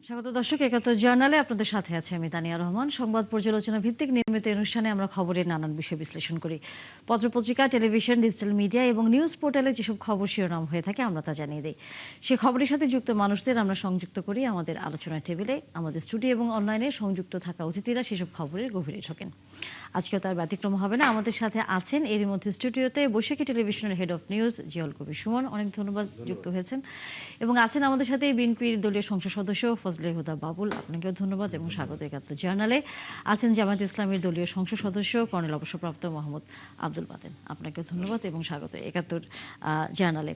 স্বাগত দর্শক, ৭১ জার্নালে আপনাদের সাথে আছে আমি তানিয়া রহমান। সংবাদ পর্যালোচনা ভিত্তিক নিয়মিত অনুষ্ঠানে আমরা খবরের নানান বিষয় বিশ্লেষণ করি। পত্রপত্রিকা, টেলিভিশন, ডিজিটাল মিডিয়া এবং নিউজ পোর্টালে যেসব খবর শিরোনাম হয়ে থাকে আমরা তা জানিয়ে দিই। সে খবরের সাথে যুক্ত মানুষদের আমরা সংযুক্ত করি আমাদের আলোচনার টেবিলে। আমাদের স্টুডিও এবং অনলাইনে সংযুক্ত থাকা অতিথিরা সেসব খবরের গভীরে ঢোকেন। আজকেও তার ব্যতিক্রম হবে না। আমাদের সাথে আছেন এরই মধ্যে স্টুডিওতে বৈশাখী টেলিভিশনের head of news Ziaul Kabir Suman, অনেক ধন্যবাদ যুক্ত হয়েছেন। এবং আছেন আমাদের সাথে বিএনপির দলীয় সংসদ সদস্য ফজলে হুদা বাবুল, আপনাকেও ধন্যবাদ এবং স্বাগত ৭১ জার্নালে। আছেন জামায়াত ইসলামের দলীয় সংসদ সদস্য কর্নেল অবসরপ্রাপ্ত মোহাম্মদ আব্দুল বাতেন, আপনাকেও ধন্যবাদ এবং স্বাগত ৭১ জার্নালে।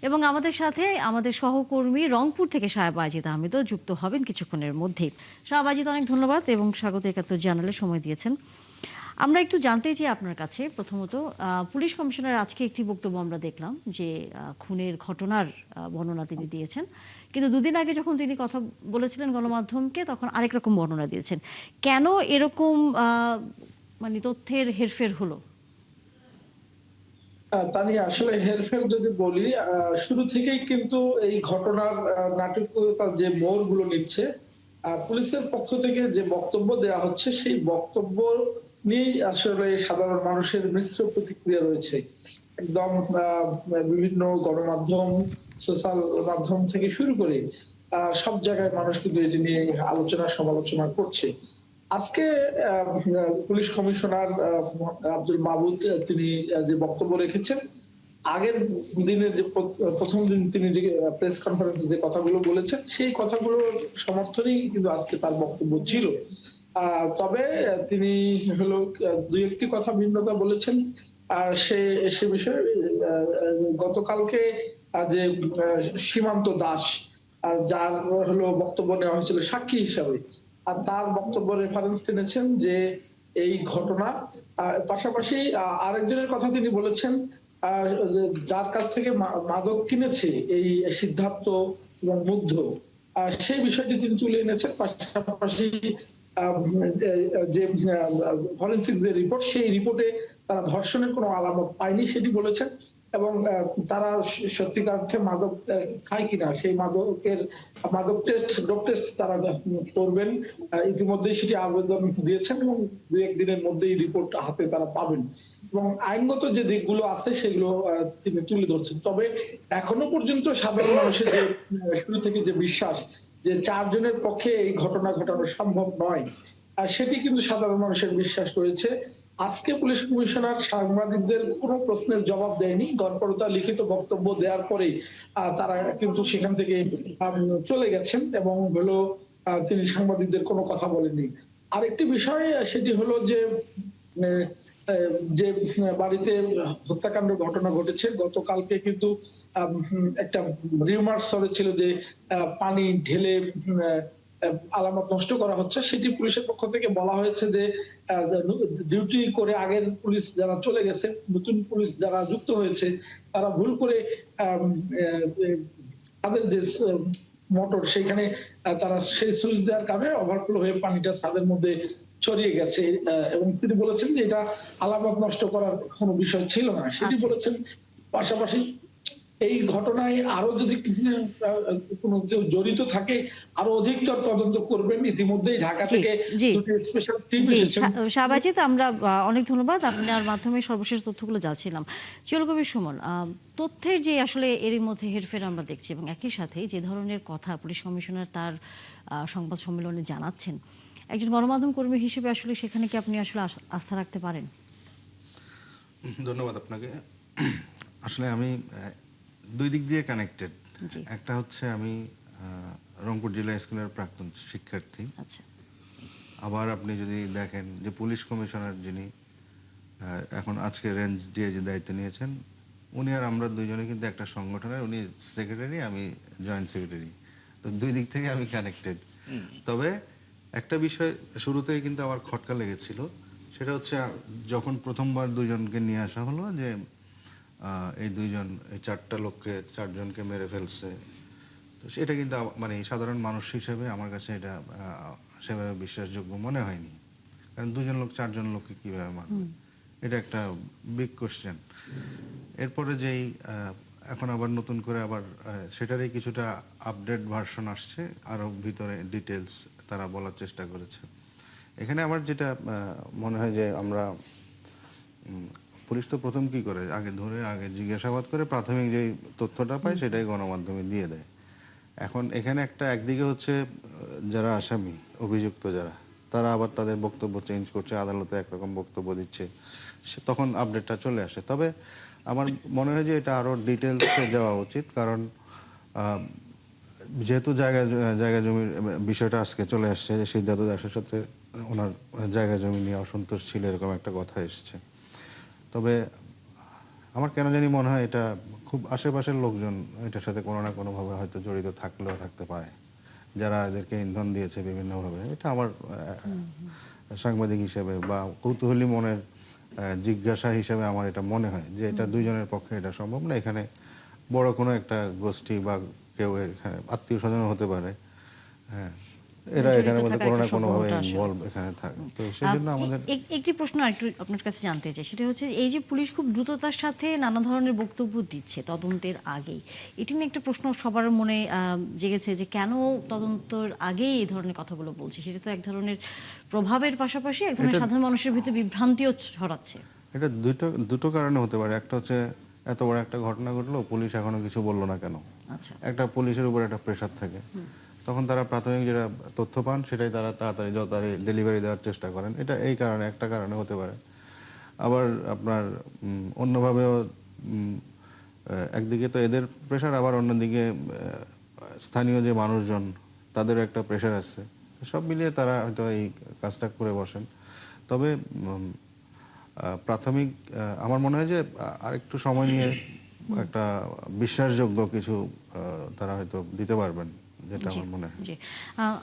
এবং আমাদের সাথে আমাদের সহকর্মী রংপুর থেকে শাহবাজিদ আহমেদও যুক্ত হবেন কিছুক্ষণের মধ্যেই। শাহবাজিদ, অনেক ধন্যবাদ এবং স্বাগত ৭১ জার্নালে সময় দিয়েছেন। আমরা একটু জানতে চাই আপনার কাছে, প্রথমত পুলিশ কমিশনার আজকে একটি বক্তব্য আমরা দেখলাম যে খুনের ঘটনার বর্ণনা তিনি দিয়েছেন, কিন্তু দুদিন আগে যখন তিনি কথা বলেছিলেন গণমাধ্যমকে তখন আরেক রকম বর্ণনা দিয়েছেন। কেন এরকম মানে তথ্যের হেরফের হলো? তানিয়া, আসলে হেরফের যদি বলি, শুরু থেকেই কিন্তু এই ঘটনার নাটকীয়তার যে মোড়গুলো নিচ্ছে, পুলিশের পক্ষ থেকে যে বক্তব্য দেওয়া হচ্ছে সেই বক্তব্য নিয়েই আসলে সাধারণ মানুষের মিশ্র প্রতিক্রিয়া রয়েছে। একদম বিভিন্ন গণমাধ্যম, সোশ্যাল মাধ্যম থেকে শুরু করে সব জায়গায় মানুষ কিন্তু এটি নিয়ে আলোচনা সমালোচনা করছে। আজকে পুলিশ কমিশনার আব্দুল মাবুদ তিনি যে বক্তব্য রেখেছেন, আগের দিনের যে প্রথম দিন তিনি যে প্রেস কনফারেন্সে যে কথাগুলো বলেছেন সেই কথাগুলোর সমর্থনেই কিন্তু আজকে তার বক্তব্য ছিল। তবে তিনি হলো দুই একটি কথা ভিন্নতা বলেছেন। সে সে বিষয়ে গতকালকে যে সীমান্ত দাস যার হলো বক্তব্য নেওয়া হয়েছিল সাক্ষী হিসাবে, আর তার বক্তব্য রেফারেন্স টেনেছেন যে এই ঘটনা। পাশাপাশি আরেকজনের কথা তিনি বলেছেন, যার কাছ থেকে মাদক কিনেছে এই সিদ্ধার্থ এবং মুগ্ধ, সেই বিষয়টি তিনি তুলে এনেছেন। পাশাপাশি যে ফরেনসিক যে রিপোর্ট, সেই রিপোর্টে তারা ধর্ষণের কোনো আলামত পায়নি সেটি বলেছেন। এবং তারা সত্যিকার অর্থে মাদক খায় কিনা সেই মাদক টেস্ট, ডোপ টেস্ট তারা করবেন। ইতিমধ্যেই সেটি আবেদন দিয়েছেন এবং দুই একদিনের মধ্যেই রিপোর্ট হাতে তারা পাবেন। এবং আইনগত যে দিকগুলো আছে সেগুলো তিনি তুলে ধরছেন। তবে এখনো পর্যন্ত সাধারণ মানুষের যে শুরু থেকে যে বিশ্বাস যে ৪ জনের পক্ষে এই ঘটনা ঘটানো সম্ভব নয়, সেটি কিন্তু সাধারণ মানুষের বিশ্বাস রয়েছে। আজকে পুলিশ কমিশনার সাংবাদিকদের কোনো প্রশ্নের জবাব দেয়নি। গণপরতা লিখিত বক্তব্য দেওয়ার পরেই তারা কিন্তু সেখান থেকে চলে গেছেন এবং হলো তিনি সাংবাদিকদের কোনো কথা বলেননি। আরেকটি বিষয় সেটি হলো যে যে বাড়িতে হত্যাকাণ্ড ঘটনা ঘটেছে, গতকালকে কিন্তু একটা রিউমার ছড়েছিল যে পানি ঢেলে আলামত নষ্ট করা হচ্ছে। সেটি পুলিশের পক্ষ থেকে বলা হয়েছে যে ডিউটি করে আগের পুলিশ যারা চলে গেছে, নতুন পুলিশ যারা যুক্ত হয়েছে তারা ভুল করে তাদের যে মোটর সেখানে তারা সেই সুইচ দেওয়ার কারণে ওভারফ্লো হয়ে পানিটা ছাদের মধ্যে ছড়িয়ে গেছে। এবং তিনি বলেছেন যে এটা আলামত নষ্ট করার কোনো বিষয় ছিল না, সেটি বলেছেন। পাশাপাশি এই ঘটনায় আরো যদি কোনো কেউ জড়িত থাকে আরো অধিকতর তদন্ত করবেন। ইতিমধ্যেই ঢাকা থেকে দুটি স্পেশাল টিম এসেছে। শাহবাজিদ, আমরা অনেক ধন্যবাদ, আপনার মাধ্যমে সর্বশেষ তথ্যগুলো যাচ্ছিলাম। জিয়াউল কবির সুমন, তথ্যের যে আসলে এরই মধ্যে হেরফের আমরা দেখছি এবং একই সাথে যে ধরনের কথা পুলিশ কমিশনার তার সংবাদ সম্মেলনে জানাচ্ছেন, একজন গণমাধ্যম কর্মী হিসেবে আসলে সেখানে কি আপনি আসলে আস্থা রাখতে পারেন? ধন্যবাদ আপনাকে। আসলে আমি দুই দিক দিয়ে কানেক্টেড। একটা হচ্ছে আমি রংপুর জেলা স্কুলের প্রাক্তন শিক্ষার্থী। আচ্ছা। আবার আপনি যদি দেখেন যে পুলিশ কমিশনার যিনি এখন আজকে রেঞ্জ ডিআইজি দায়িত্ব নিয়েছেন, উনি আর আমরা দুইজনে কিন্তু একটা সংগঠনের, উনি সেক্রেটারি, আমি জয়েন্ট সেক্রেটারি। তো দুই দিক থেকে আমি কানেক্টেড। তবে একটা বিষয় শুরুতেই কিন্তু আমার খটকা লেগেছিল, সেটা হচ্ছে যখন প্রথমবার দুজনকে নিয়ে আসা হলো যে এই দুইজন এই ৪টা লোককে ৪ জনকে মেরে ফেলছে, তো সেটা কিন্তু মানে সাধারণ মানুষ হিসেবে আমার কাছে এটা সেভাবে বিশ্বাসযোগ্য মনে হয়নি। কারণ ২জন লোক ৪ জন লোককে কীভাবে মারবে, এটা একটা বিগ কোশ্চেন। এরপরে যেই এখন আবার নতুন করে আবার সেটারই কিছুটা আপডেট ভার্সন আসছে, আরও ভিতরে ডিটেলস তারা বলার চেষ্টা করেছে। এখানে আমার যেটা মনে হয় যে আমরা পুলিশ তো প্রথম কি করে, আগে জিজ্ঞাসাবাদ করে প্রাথমিক যেই তথ্যটা পায় সেটাই গণমাধ্যমে দিয়ে দেয়। এখন এখানে একদিকে হচ্ছে যারা আসামি, অভিযুক্ত যারা, তারা আবার তাদের বক্তব্য চেঞ্জ করছে, আদালতে একরকম বক্তব্য দিচ্ছে, তখন আপডেটটা চলে আসে। তবে আমার মনে হয় যে এটা আরও ডিটেলসে যাওয়া উচিত, কারণ যেহেতু জায়গা জমির বিষয়টা আজকে চলে আসছে যে সিদ্ধার্থ দাসের সাথে ওনার জায়গা জমি নিয়ে অসন্তোষ ছিল, এরকম একটা কথা এসছে। তবে আমার কেন জানি মনে হয় এটা খুব আশেপাশের লোকজন এটার সাথে কোনো না কোনোভাবে হয়তো জড়িত থাকলেও থাকতে পারে, যারা এদেরকে ইন্ধন দিয়েছে বিভিন্নভাবে। এটা আমার সাংবাদিক হিসেবে বা কৌতূহলী মনের জিজ্ঞাসা হিসেবে আমার এটা মনে হয় যে এটা দুইজনের পক্ষে এটা সম্ভব না। এখানে বড় কোনো একটা গোষ্ঠী বা কেউ এখানে আত্মীয় স্বজন হতে পারে, হ্যাঁ, এরা এখানে মধ্যে কোনো না কোনোভাবে ইনভলভ এখানে থাকে। তো সেই জন্য আমাদের একটি প্রশ্ন একটু আপনার কাছে জানতে চাই, সেটা হচ্ছে এই যে পুলিশ খুব দ্রুততার সাথে নানা ধরনের বক্তব্য দিচ্ছে তদন্তের আগেই, এটি নিয়ে একটা প্রশ্ন সবার মনে জেগেছে যে কেন তদন্তের আগেই এই ধরনের কথাগুলো বলছে। সেটা তো এক ধরনের প্রভাবের পাশাপাশি এক ধরনের সাধারণ মানুষের ভিতরে বিভ্রান্তিও ছড়াচ্ছে। এটা দুটো কারণে হতে পারে। একটা হচ্ছে এত বড় একটা ঘটনা ঘটলো, পুলিশ এখনো কিছু বললো না কেন। আচ্ছা, একটা পুলিশের উপর একটা প্রেশার থাকে, তখন তারা প্রাথমিক যেটা তথ্য পান সেটাই তারা তাড়াতাড়ি ডেলিভারি দেওয়ার চেষ্টা করেন। এটা এই কারণে, একটা কারণে হতে পারে। আবার আপনার অন্যভাবেও একদিকে তো এদের প্রেশার, আবার অন্যদিকে স্থানীয় যে মানুষজন তাদেরও একটা প্রেশার আসছে। সব মিলিয়ে তারা হয়তো এই কাজটা করে বসেন। তবে প্রাথমিক আমার মনে হয় যে আরেকটু সময় নিয়ে একটা বিশ্বাসযোগ্য কিছু তারা হয়তো দিতে পারবেন, যেটা আমার মনে হয়। জি,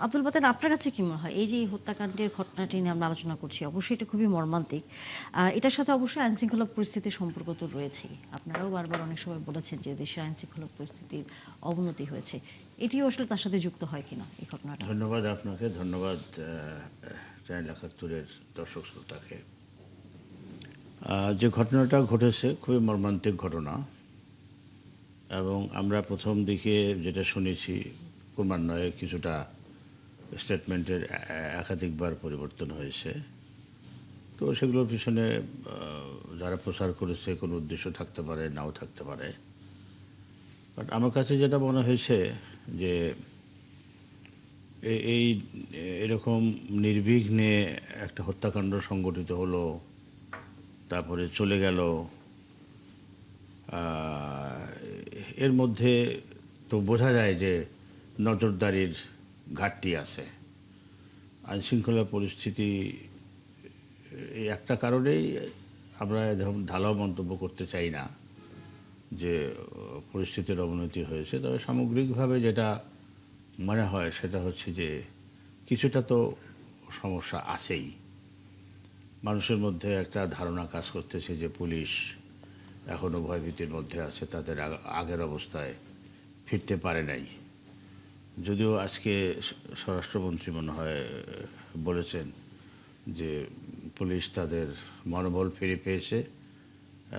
আব্দুল বাতেন, আপনার কাছে কি মনে হয় এই যে হত্যাকাণ্ডের ঘটনাটি নিয়ে আমরা আলোচনা করছি, অবশ্যই এটা খুবই মর্মান্তিক, এটার সাথে অবশ্যই আইন শৃঙ্খলা পরিস্থিতির সম্পর্ক তো রয়েছেই। আপনারাও বারবার অনেক সময় বলেছেন যে দেশের আইন শৃঙ্খলা পরিস্থিতির অবনতি হয়েছে, এটিও আসলে তার সাথে যুক্ত হয় কিনা এই ঘটনাটা? ধন্যবাদ আপনাকে, ধন্যবাদ চ্যানেল ৭১-এর দর্শক শ্রোতাকে। যে ঘটনাটা ঘটেছে খুবই মর্মান্তিক ঘটনা, এবং আমরা প্রথম দিকে যেটা শুনেছি ক্রমান্বয়ে কিছুটা স্টেটমেন্টের একাধিকবার পরিবর্তন হয়েছে। তো সেগুলোর পিছনে যারা প্রচার করেছে কোনো উদ্দেশ্য থাকতে পারে, নাও থাকতে পারে। বাট আমার কাছে যেটা মনে হয়েছে যে এরকম নির্বিঘ্নে একটা হত্যাকাণ্ড সংগঠিত হলো, তারপরে চলে গেল, এর মধ্যে তো বোঝা যায় যে নজরদারির ঘাটতি আছে। আইনশৃঙ্খলা পরিস্থিতি এই একটা কারণেই আমরা ঢালাও মন্তব্য করতে চাই না যে পরিস্থিতির অবনতি হয়েছে। তবে সামগ্রিকভাবে যেটা মনে হয় সেটা হচ্ছে যে কিছুটা তো সমস্যা আছেই। মানুষের মধ্যে একটা ধারণা কাজ করতেছে যে পুলিশ এখনও ভয়ভীতির মধ্যে আছে, তাদের আগের অবস্থায় ফিরতে পারে নাই। যদিও আজকে স্বরাষ্ট্রমন্ত্রী মনে হয় বলেছেন যে পুলিশ তাদের মনোবল ফিরে পেয়েছে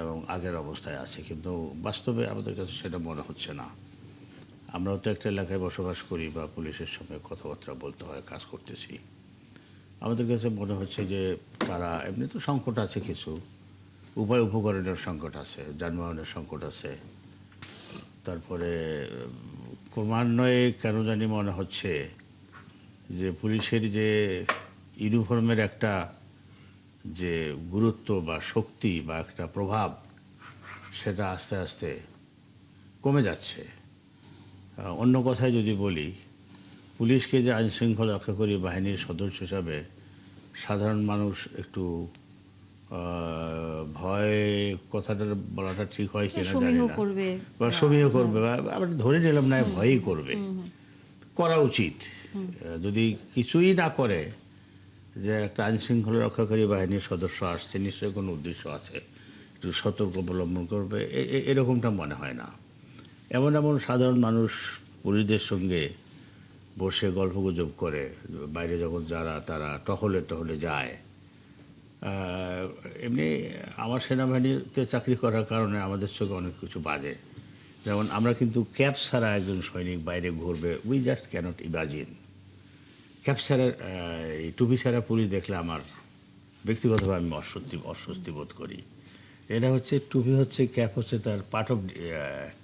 এবং আগের অবস্থায় আছে, কিন্তু বাস্তবে আমাদের কাছে সেটা মনে হচ্ছে না। আমরাও তো একটা এলাকায় বসবাস করি বা পুলিশের সঙ্গে কথাবার্তা বলতে হয়, কাজ করতেছি। আমাদের কাছে মনে হচ্ছে যে তারা এমনি তো সংকট আছে, কিছু উপায় উপকরণের সংকট আছে, যানবাহনের সংকট আছে, তারপরে ক্রমান্বয়ে কেন জানি মনে হচ্ছে যে পুলিশের যে ইউনিফর্মের একটা যে গুরুত্ব বা শক্তি বা একটা প্রভাব, সেটা আস্তে আস্তে কমে যাচ্ছে। অন্য কথায় যদি বলি, পুলিশকে যে আইনশৃঙ্খলা রক্ষাকারী বাহিনীর সদস্য হিসাবে সাধারণ মানুষ একটু ভয়, কথাটা বলাটা ঠিক হয় কিনা জানি না, বা সমীহ করবে, বা আবার ধরে নিলাম না ভয়ই করবে, করা উচিত। যদি কিছুই না করে, যে একটা আইনশৃঙ্খলা রক্ষাকারী বাহিনীর সদস্য আসছে, নিশ্চয়ই কোনো উদ্দেশ্য আছে, একটু সতর্ক অবলম্বন করবে, এরকমটা মনে হয় না। এমন সাধারণ মানুষ পুলিশদের সঙ্গে বসে গল্পগুজব করে, বাইরে যখন তারা টহলে যায়। এমনি আমার সেনাবাহিনীতে চাকরি করার কারণে আমাদের সঙ্গে অনেক কিছু বাজে, যেমন আমরা কিন্তু ক্যাপ ছাড়া একজন সৈনিক বাইরে ঘুরবে, we just cannot imagine. Cap ছাড়া এই টুপি ছাড়া পুলিশ দেখলে আমার ব্যক্তিগতভাবে আমি অস্বস্তি বোধ করি। এটা হচ্ছে টুপি হচ্ছে, ক্যাপ হচ্ছে তার পার্ট অফ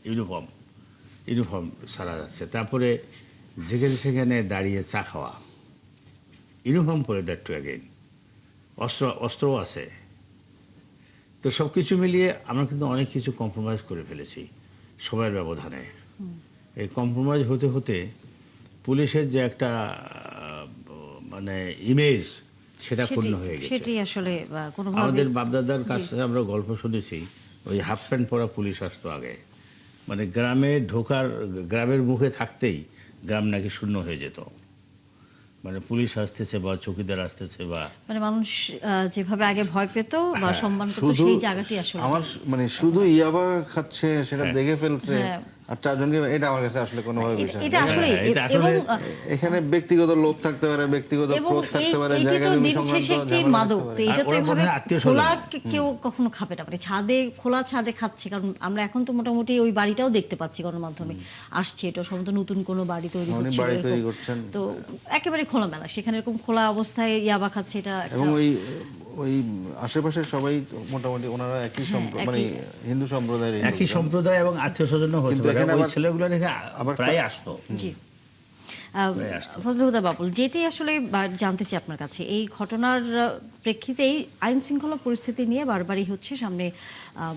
ইউনিফর্ম ছাড়া যাচ্ছে। তারপরে যেখানে সেখানে দাঁড়িয়ে চা খাওয়া, ইউনিফর্ম পরে দ্যাট টু অ্যাগেইন, অস্ত্রও আছে। তো সব কিছু মিলিয়ে আমরা কিন্তু অনেক কিছু কম্প্রোমাইজ করে ফেলেছি সময়ের ব্যবধানে। এই কম্প্রোমাইজ হতে হতে পুলিশের যে একটা মানে ইমেজ, সেটা ক্ষুণ্ণ হয়ে গেছে। সেটাই আসলে কোনোভাবে আমাদের বাপদাদার কাছে আমরা গল্প শুনেছি, ওই হাফ প্যান্ট পরা পুলিশ আসতো আগে, মানে গ্রামের মুখে থাকতেই গ্রাম নাকি শূন্য হয়ে যেত। মানে পুলিশ আসতেছে বা চৌকিদার আসতেছে বা মানে মানুষ যেভাবে আগে ভয় পেত বা সম্মান করতো, শুধু সেই জায়গাটি আসলে আমার মানে শুধু ইয়াবা খাচ্ছে সেটা দেখে ফেলছে হ্যাঁ। আর চারজনকে, এটা আমার কাছে আসলে কোনোভাবে বিষয় এটা না। আসলে এটা আসলে- এবং এখানে ব্যক্তিগত লোভ থাকতে পারে, ব্যক্তিগত এবং ক্রোধ থাকতে পারে, এইটা জায়গা তো জমি দিন সংক্রান্ত শেষে একটি ঝামেলা মাদক। থাকতে তো পারে। এটা তো আর ওরা এভাবে মনে হয় আত্মীয়-স্বজন। খোলা কেউ কখনো খাবে না, মানে খোলা ছাদে খাচ্ছে। কারণ আমরা এখন তো মোটামুটি ওই বাড়িটাও দেখতে পাচ্ছি গণমাধ্যমে আসছে, এটা সম্ভবত নতুন কোনো বাড়ি তৈরি উনি হচ্ছে বাড়ি এরকম। তৈরি করছেন। তো একেবারে খোলামেলা, সেখানে এরকম খোলা অবস্থায় ইয়াবা খাচ্ছে, এটা এবং একটা ওই আশেপাশের সবাই মোটামুটি ওনারা একই মানে হিন্দু সম্প্রদায়ের একই সম্প্রদায় এবং আত্মীয় স্বজনও হতে কিন্তু পারে। এখানে ওই আবার- ছেলেগুলো রেখে আবার প্রায় আসতো। জি। ফজলুল হুদা বাবুল, যেটি আসলে জানতে চাই আপনার কাছে, এই ঘটনার প্রেক্ষিতেই আইন শৃঙ্খলা পরিস্থিতি নিয়ে বারবারই হচ্ছে সামনে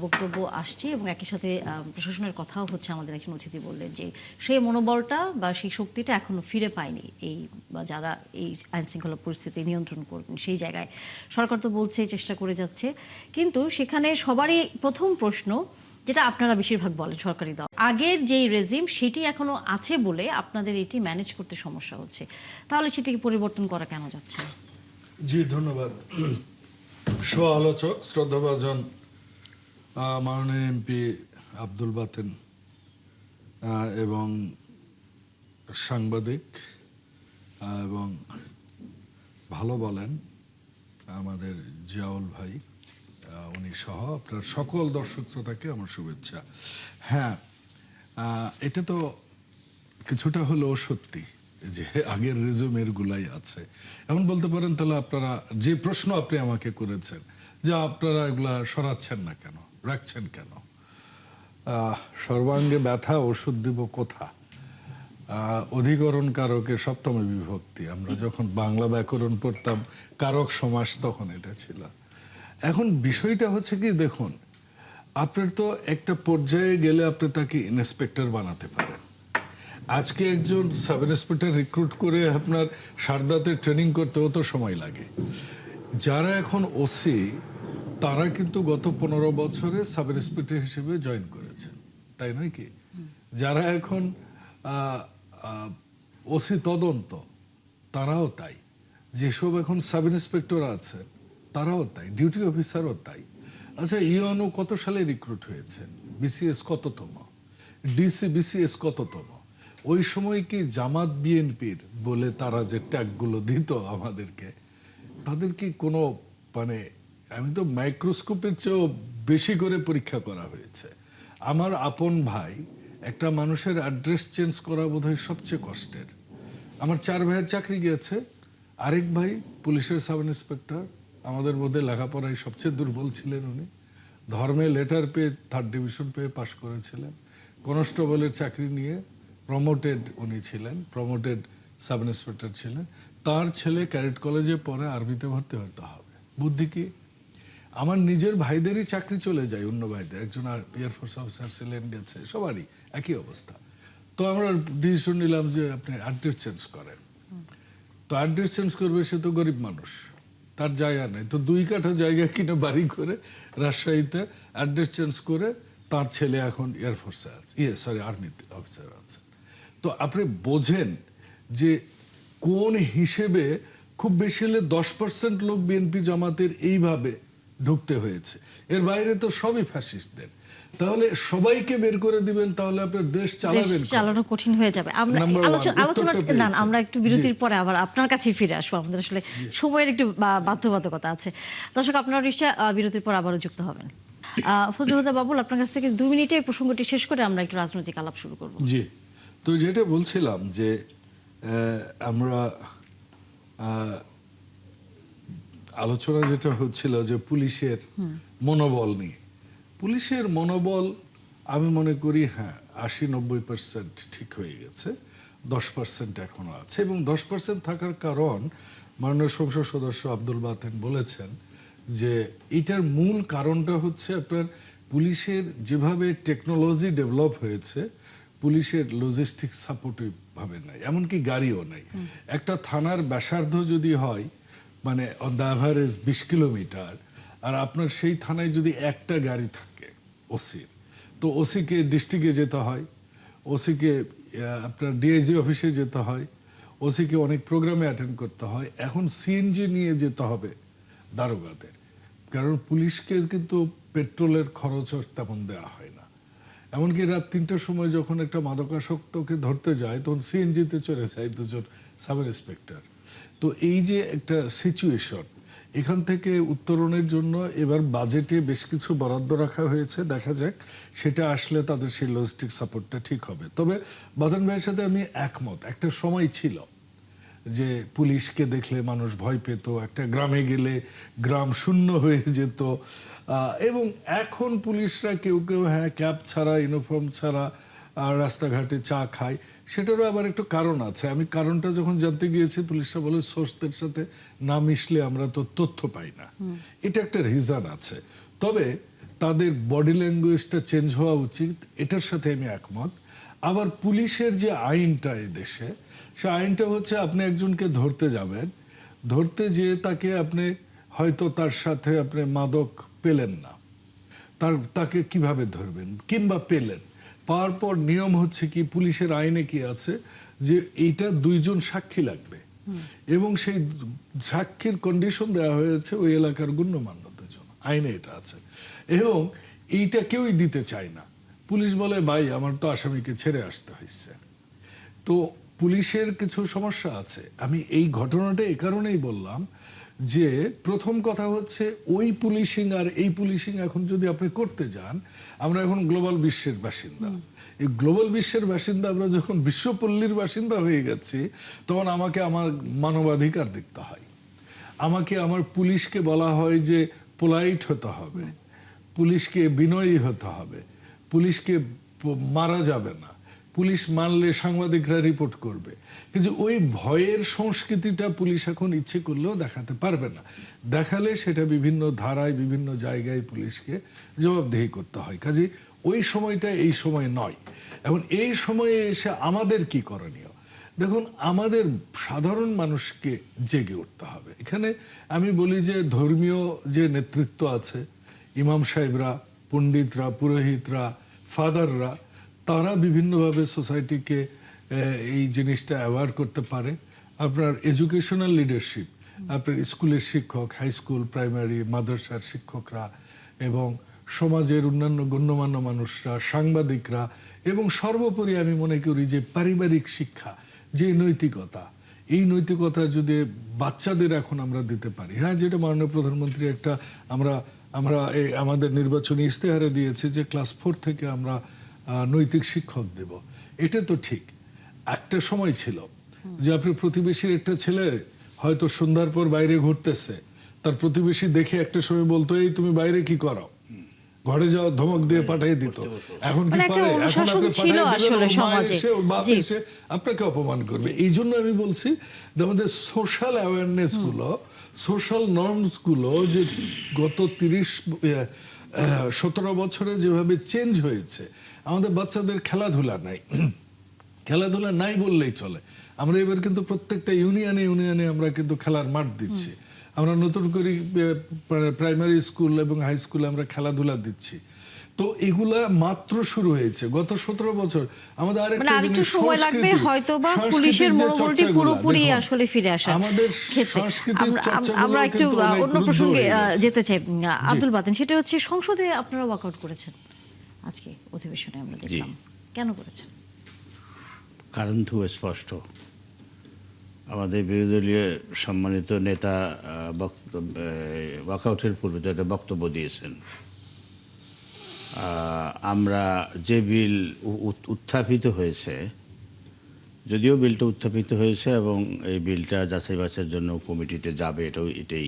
বক্তব্য আসছে এবং একই সাথে প্রশাসনের কথাও হচ্ছে। আমাদের একজন অতিথি বললেন যে সেই মনোবলটা বা সেই শক্তিটা এখনো ফিরে পায়নি এই বা যারা এই আইন শৃঙ্খলা পরিস্থিতি নিয়ন্ত্রণ করবেন সেই জায়গায়। সরকার তো বলছে চেষ্টা করে যাচ্ছে, কিন্তু সেখানে সবারই প্রথম প্রশ্ন, যেটা আপনারা বেশিরভাগ বলেন সরকারি দল, আগের যেই রেজিম সেটি এখনো আছে বলে আপনাদের এটি ম্যানেজ করতে সমস্যা হচ্ছে, তাহলে সেটিকে পরিবর্তন করা কেন যাচ্ছে না? জি, ধন্যবাদ। আলোচক শ্রদ্ধাভাজন মাননীয় এমপি আব্দুল বাতেন এবং সাংবাদিক এবং ভালো বলেন আমাদের জিয়াউল ভাই, উনি সহ আপনার সকল দর্শক শ্রোতাকে আমার শুভেচ্ছা। হ্যাঁ, এটা তো কিছুটা হলেও সত্যি যে আগের রেজুমের গুলাই আছে। এখন বলতে পারেন তাহলে আপনারা যে প্রশ্ন আপনি আমাকে করেছেন যে আপনারা এগুলা সরাচ্ছেন না কেন, রাখছেন কেন, সর্বাঙ্গে ব্যথা ওষুধ দিব কোথা, অধিকরণ কারকে সপ্তমী বিভক্তি। আমরা যখন বাংলা ব্যাকরণ পড়তাম কারক সমাস তখন এটা ছিল। এখন বিষয়টা হচ্ছে কি, দেখুন, আপনার তো একটা পর্যায়ে গেলে আপনি তাকে ইন্সপেক্টর বানাতে পারেন। আজকে একজন সাব ইন্সপেক্টর রিক্রুট করে আপনার সারদাতে ট্রেনিং করতেও তো সময় লাগে। যারা এখন ওসি তারা কিন্তু গত 15 বছরে সাব ইন্সপেক্টর হিসেবে জয়েন করেছেন, তাই নয় কি? যারা এখন ওসি তদন্ত তারাও তাই, যেসব এখন সাব ইন্সপেক্টর আছে তারাও তাই, ডিউটি অফিসারও তাই। আচ্ছা, ইউএনও কত সালে রিক্রুট হয়েছেন, বিসিএস কততম, ডিসি বিসিএস কততম? ওই সময় কি জামাত বিএনপির বলে তারা যে ট্যাগগুলো দিত আমাদেরকে, তাদের কি কোনো মানে, আমি তো মাইক্রোস্কোপের চেয়েও বেশি করে পরীক্ষা করা হয়েছে। আমার আপন ভাই, একটা মানুষের অ্যাড্রেস চেঞ্জ করা বোধহয় সবচেয়ে কষ্টের। আমার 4 ভাইয়ের চাকরি গিয়েছে, আরেক ভাই পুলিশের সাব ইন্সপেক্টর, আমাদের মধ্যে লেখাপড়ায় সবচেয়ে দুর্বল ছিলেন উনি, ধর্মে লেটার পেয়ে 3rd ডিভিশন পেয়ে পাশ করেছিলেন, কনস্টেবলের চাকরি নিয়ে প্রমোটেড উনি ছিলেন, প্রমোটেড সাব ইন্সপেক্টর ছিলেন। তার ছেলে ক্যাডেট কলেজে পরে আর্মিতে ভর্তি হতে হবে। বুদ্ধি কি, আমার নিজের ভাইদেরই চাকরি চলে যায়, অন্য ভাইদের, একজন এয়ারফোর্স অফিসার ছিলেন, গেছে, সবারই একই অবস্থা। তো আমরা ডিসিশন নিলাম যে আপনি অ্যাড্রেস চেঞ্জ করেন। তো অ্যাড্রেস চেঞ্জ করবে, সে তো গরিব মানুষ, তার জায়গা নেই, তো 2 কাঠা জায়গা কিনে বাড়ি করে রাজশাহীতে অ্যাড্রেস চেঞ্জ করে তার ছেলে এখন এয়ারফোর্সে আছে, আর্মিতে অফিসার আছে। তো আপনি বোঝেন যে কোন হিসেবে খুব বেশি হলে 10% লোক বিএনপি জামাতের এইভাবে ঢুকতে হয়েছে, এর বাইরে তো সবই ফ্যাসিস্টদের। তাহলে সবাইকে বের করে দিবেন, তাহলে আপনার দেশ চালাবেন, চালানো কঠিন হয়ে যাবে। আমরা আমরা একটু বিরতির পরে আবার আপনার কাছে ফিরে আসবো। আমাদের আসলে সময়ের একটু বাধ্যবাধকতা আছে। দর্শক, আপনারা নিশ্চয় বিরতির পর আবারও যুক্ত হবেন। ফজলুল হুদা বাবুল, আপনার কাছ থেকে 2 মিনিটে এই প্রসঙ্গটি শেষ করে আমরা একটু রাজনৈতিক আলাপ শুরু করব। জি, তো যেটা বলছিলাম যে আমরা আলোচনা যেটা হচ্ছিল যে পুলিশের মনোবল নিয়ে, পুলিশের মনোবল আমি মনে করি হ্যাঁ 80-90% ঠিক হয়ে গেছে, 10% এখনো আছে। এবং 10% থাকার কারণ মাননীয় সংসদ সদস্য আব্দুল বাতেন বলেছেন যে এটার মূল কারণটা হচ্ছে আপনার পুলিশের যেভাবে টেকনোলজি ডেভেলপ হয়েছে, পুলিশের লজিস্টিক সাপোর্টিভ ভাবে নাই, এমনকি গাড়িও নাই। একটা থানার ব্যাসার্ধ যদি হয় মানে অন দ্য অ্যাভারেজ 20 কিলোমিটার, আর আপনার সেই থানায় যদি একটা গাড়ি থাকে ওসির, তো ওসিকে ডিস্ট্রিক্টে যেতে হয়, ওসিকে আপনার ডিআইজি অফিসে যেতে হয়, ওসিকে অনেক প্রোগ্রামে অ্যাটেন্ড করতে হয়। এখন সিএনজি নিয়ে যেতে হবে দারোগাদের, কারণ পুলিশকে কিন্তু পেট্রোলের খরচও তেমন দেওয়া হয় না। এমনকি রাত 3টার সময় যখন একটা মাদকাসক্তকে ধরতে যায় তখন সিএনজিতে চলে যায় 2জন সাব ইন্সপেক্টর। তো এই যে একটা সিচুয়েশন, এখান থেকে উত্তরণের জন্য এবার বাজেটে বেশ কিছু বরাদ্দ রাখা হয়েছে, দেখা যাক সেটা আসলে তাদের সেই লজিস্টিক সাপোর্টটা ঠিক হবে। তবে বাদন ভাইয়ের সাথে আমি একমত, একটা সময় ছিল যে পুলিশকে দেখলে মানুষ ভয় পেত, একটা গ্রামে গেলে গ্রাম শূন্য হয়ে যেত। এবং এখন পুলিশরা কেউ কেউ হ্যাঁ ক্যাপ ছাড়া, ইউনিফর্ম ছাড়া রাস্তাঘাটে চা খায়, সেটারও আবার একটু কারণ আছে। আমি কারণটা যখন জানতে গিয়েছি, পুলিশরা বলে সোর্সদের সাথে না মিশলে আমরা তো তথ্য পাই না, এটা একটা রিজন আছে। তবে তাদের বডি ল্যাঙ্গুয়েজটা চেঞ্জ হওয়া উচিত, এটার সাথে আমি একমত। আবার পুলিশের যে আইনটা এই দেশে, সে আইনটা হচ্ছে আপনি একজনকে ধরতে যাবেন, ধরতে যেয়ে তাকে আপনি হয়তো তার সাথে আপনি মাদক পেলেন না, তাকে কিভাবে ধরবেন, কিংবা পেলেন, পাওয়ার পর নিয়ম হচ্ছে কি, পুলিশের আইনে কি আছে যে এইটা 2জন সাক্ষী লাগবে, এবং সেই সাক্ষীর কন্ডিশন দেওয়া হয়েছে ওই এলাকার গণ্যমান্যদের জন্য, আইনে এটা আছে। এবং এইটা কেউই দিতে চায় না। পুলিশ বলে ভাই আমার তো আসামিকে ছেড়ে আসতে হয়েছে। তো পুলিশের কিছু সমস্যা আছে। আমি এই ঘটনাটা এই কারণেই বললাম যে প্রথম কথা হচ্ছে ওই পুলিশিং আর এই পুলিশিং এখন যদি আপনি করতে যান, আমরা এখন গ্লোবাল বিশ্বের বাসিন্দা, এই গ্লোবাল বিশ্বের বাসিন্দা আমরা যখন বিশ্বপল্লীর বাসিন্দা হয়ে গেছি, তখন আমাকে আমার মানবাধিকার দেখতে হয়, আমাকে আমার পুলিশকে বলা হয় যে পোলাইট হতে হবে, পুলিশকে বিনয়ী হতে হবে, পুলিশকে মারা যাবে না, পুলিশ মানলে সাংবাদিকরা রিপোর্ট করবে। কিন্তু ওই ভয়ের সংস্কৃতিটা পুলিশ এখন ইচ্ছে করলেও দেখাতে পারবে না, দেখালে সেটা বিভিন্ন ধারায় বিভিন্ন জায়গায় পুলিশকে জবাবদিহি করতে হয়। কাজে ওই সময়টা এই সময় নয়। এখন এই সময়ে এসে আমাদের কি করণীয়? দেখুন, আমাদের সাধারণ মানুষকে জেগে উঠতে হবে। এখানে আমি বলি যে ধর্মীয় যে নেতৃত্ব আছে, ইমাম সাহেবরা, পণ্ডিতরা, পুরোহিতরা, ফাদাররা, তারা বিভিন্নভাবে সোসাইটিকে এই জিনিসটা অ্যাওয়ার করতে পারে। আপনার এডুকেশনাল লিডারশিপ, আপনার স্কুলের শিক্ষক, হাই স্কুল, প্রাইমারি, মাদ্রাসার শিক্ষকরা, এবং সমাজের অন্যান্য গণ্যমান্য মানুষরা, সাংবাদিকরা, এবং সর্বোপরি আমি মনে করি যে পারিবারিক শিক্ষা, যে নৈতিকতা, এই নৈতিকতা যদি বাচ্চাদের এখন আমরা দিতে পারি, হ্যাঁ, যেটা মাননীয় প্রধানমন্ত্রী একটা আমরা আমাদের নির্বাচনী ইশতেহারে দিয়েছে যে ক্লাস 4 থেকে আমরা নৈতিক শিক্ষক দেব। এটা তো ঠিক। একটা সময় ছিল যে আপনার প্রতিবেশীর একটা ছেলে হয়তো সন্ধ্যার পর বাইরে ঘুরতেছে, তার প্রতিবেশী দেখে একটা সময় বলতো এই তুমি বাইরে কি করো, ঘরে যাও, ধমক দিয়ে পাঠিয়ে দিত। এখন কি পারে? এখন আপনি বাপ এসে আপনাকে অপমান করবে। এই জন্য আমি বলছি যে আমাদের সোশ্যাল অ্যাওয়ারনেস গুলো, সোশ্যাল নর্মস গুলো যে গত 17 বছরে যেভাবে চেঞ্জ হয়েছে, আমাদের বাচ্চাদের খেলাধুলা নাই, খেলাধুলা নাই বললেই চলে। আমরা এবার কিন্তু প্রত্যেকটা ইউনিয়নে আমরা কিন্তু খেলার মাঠ দিচ্ছি, আমরা নতুন করে প্রাইমারি স্কুল এবং হাই স্কুলে আমরা খেলাধুলা দিচ্ছি। তো এগুলা মাত্র শুরু হয়েছে গত 17 বছর। আমাদের আরেকটা জিনিস, সময় লাগবে হয়তো বা পুলিশের মনোবলটি পুরোপুরি আসলে ফিরে আসা। আমাদের সাংস্কৃতিক চর্চাগুলো আমরা একটু অন্য প্রসঙ্গে যেতে চাই আব্দুল বাতেন, সেটা হচ্ছে সংসদে আপনারা ওয়াকআউট করেছেন আজকে অধিবেশনে, আমরা দেখলাম, কেন করেছেন? কারণ তো স্পষ্ট। আমাদের বিরোধী দলীয় সম্মানিত নেতা ওয়াকআউটের পূর্বে তো একটা বক্তব্য দিয়েছেন আমরা যে বিল উত্থাপিত হয়েছে, যদিও বিলটা উত্থাপিত হয়েছে এবং এই বিলটা যাচাই বাছাইয়ের জন্য কমিটিতে যাবে, এটাই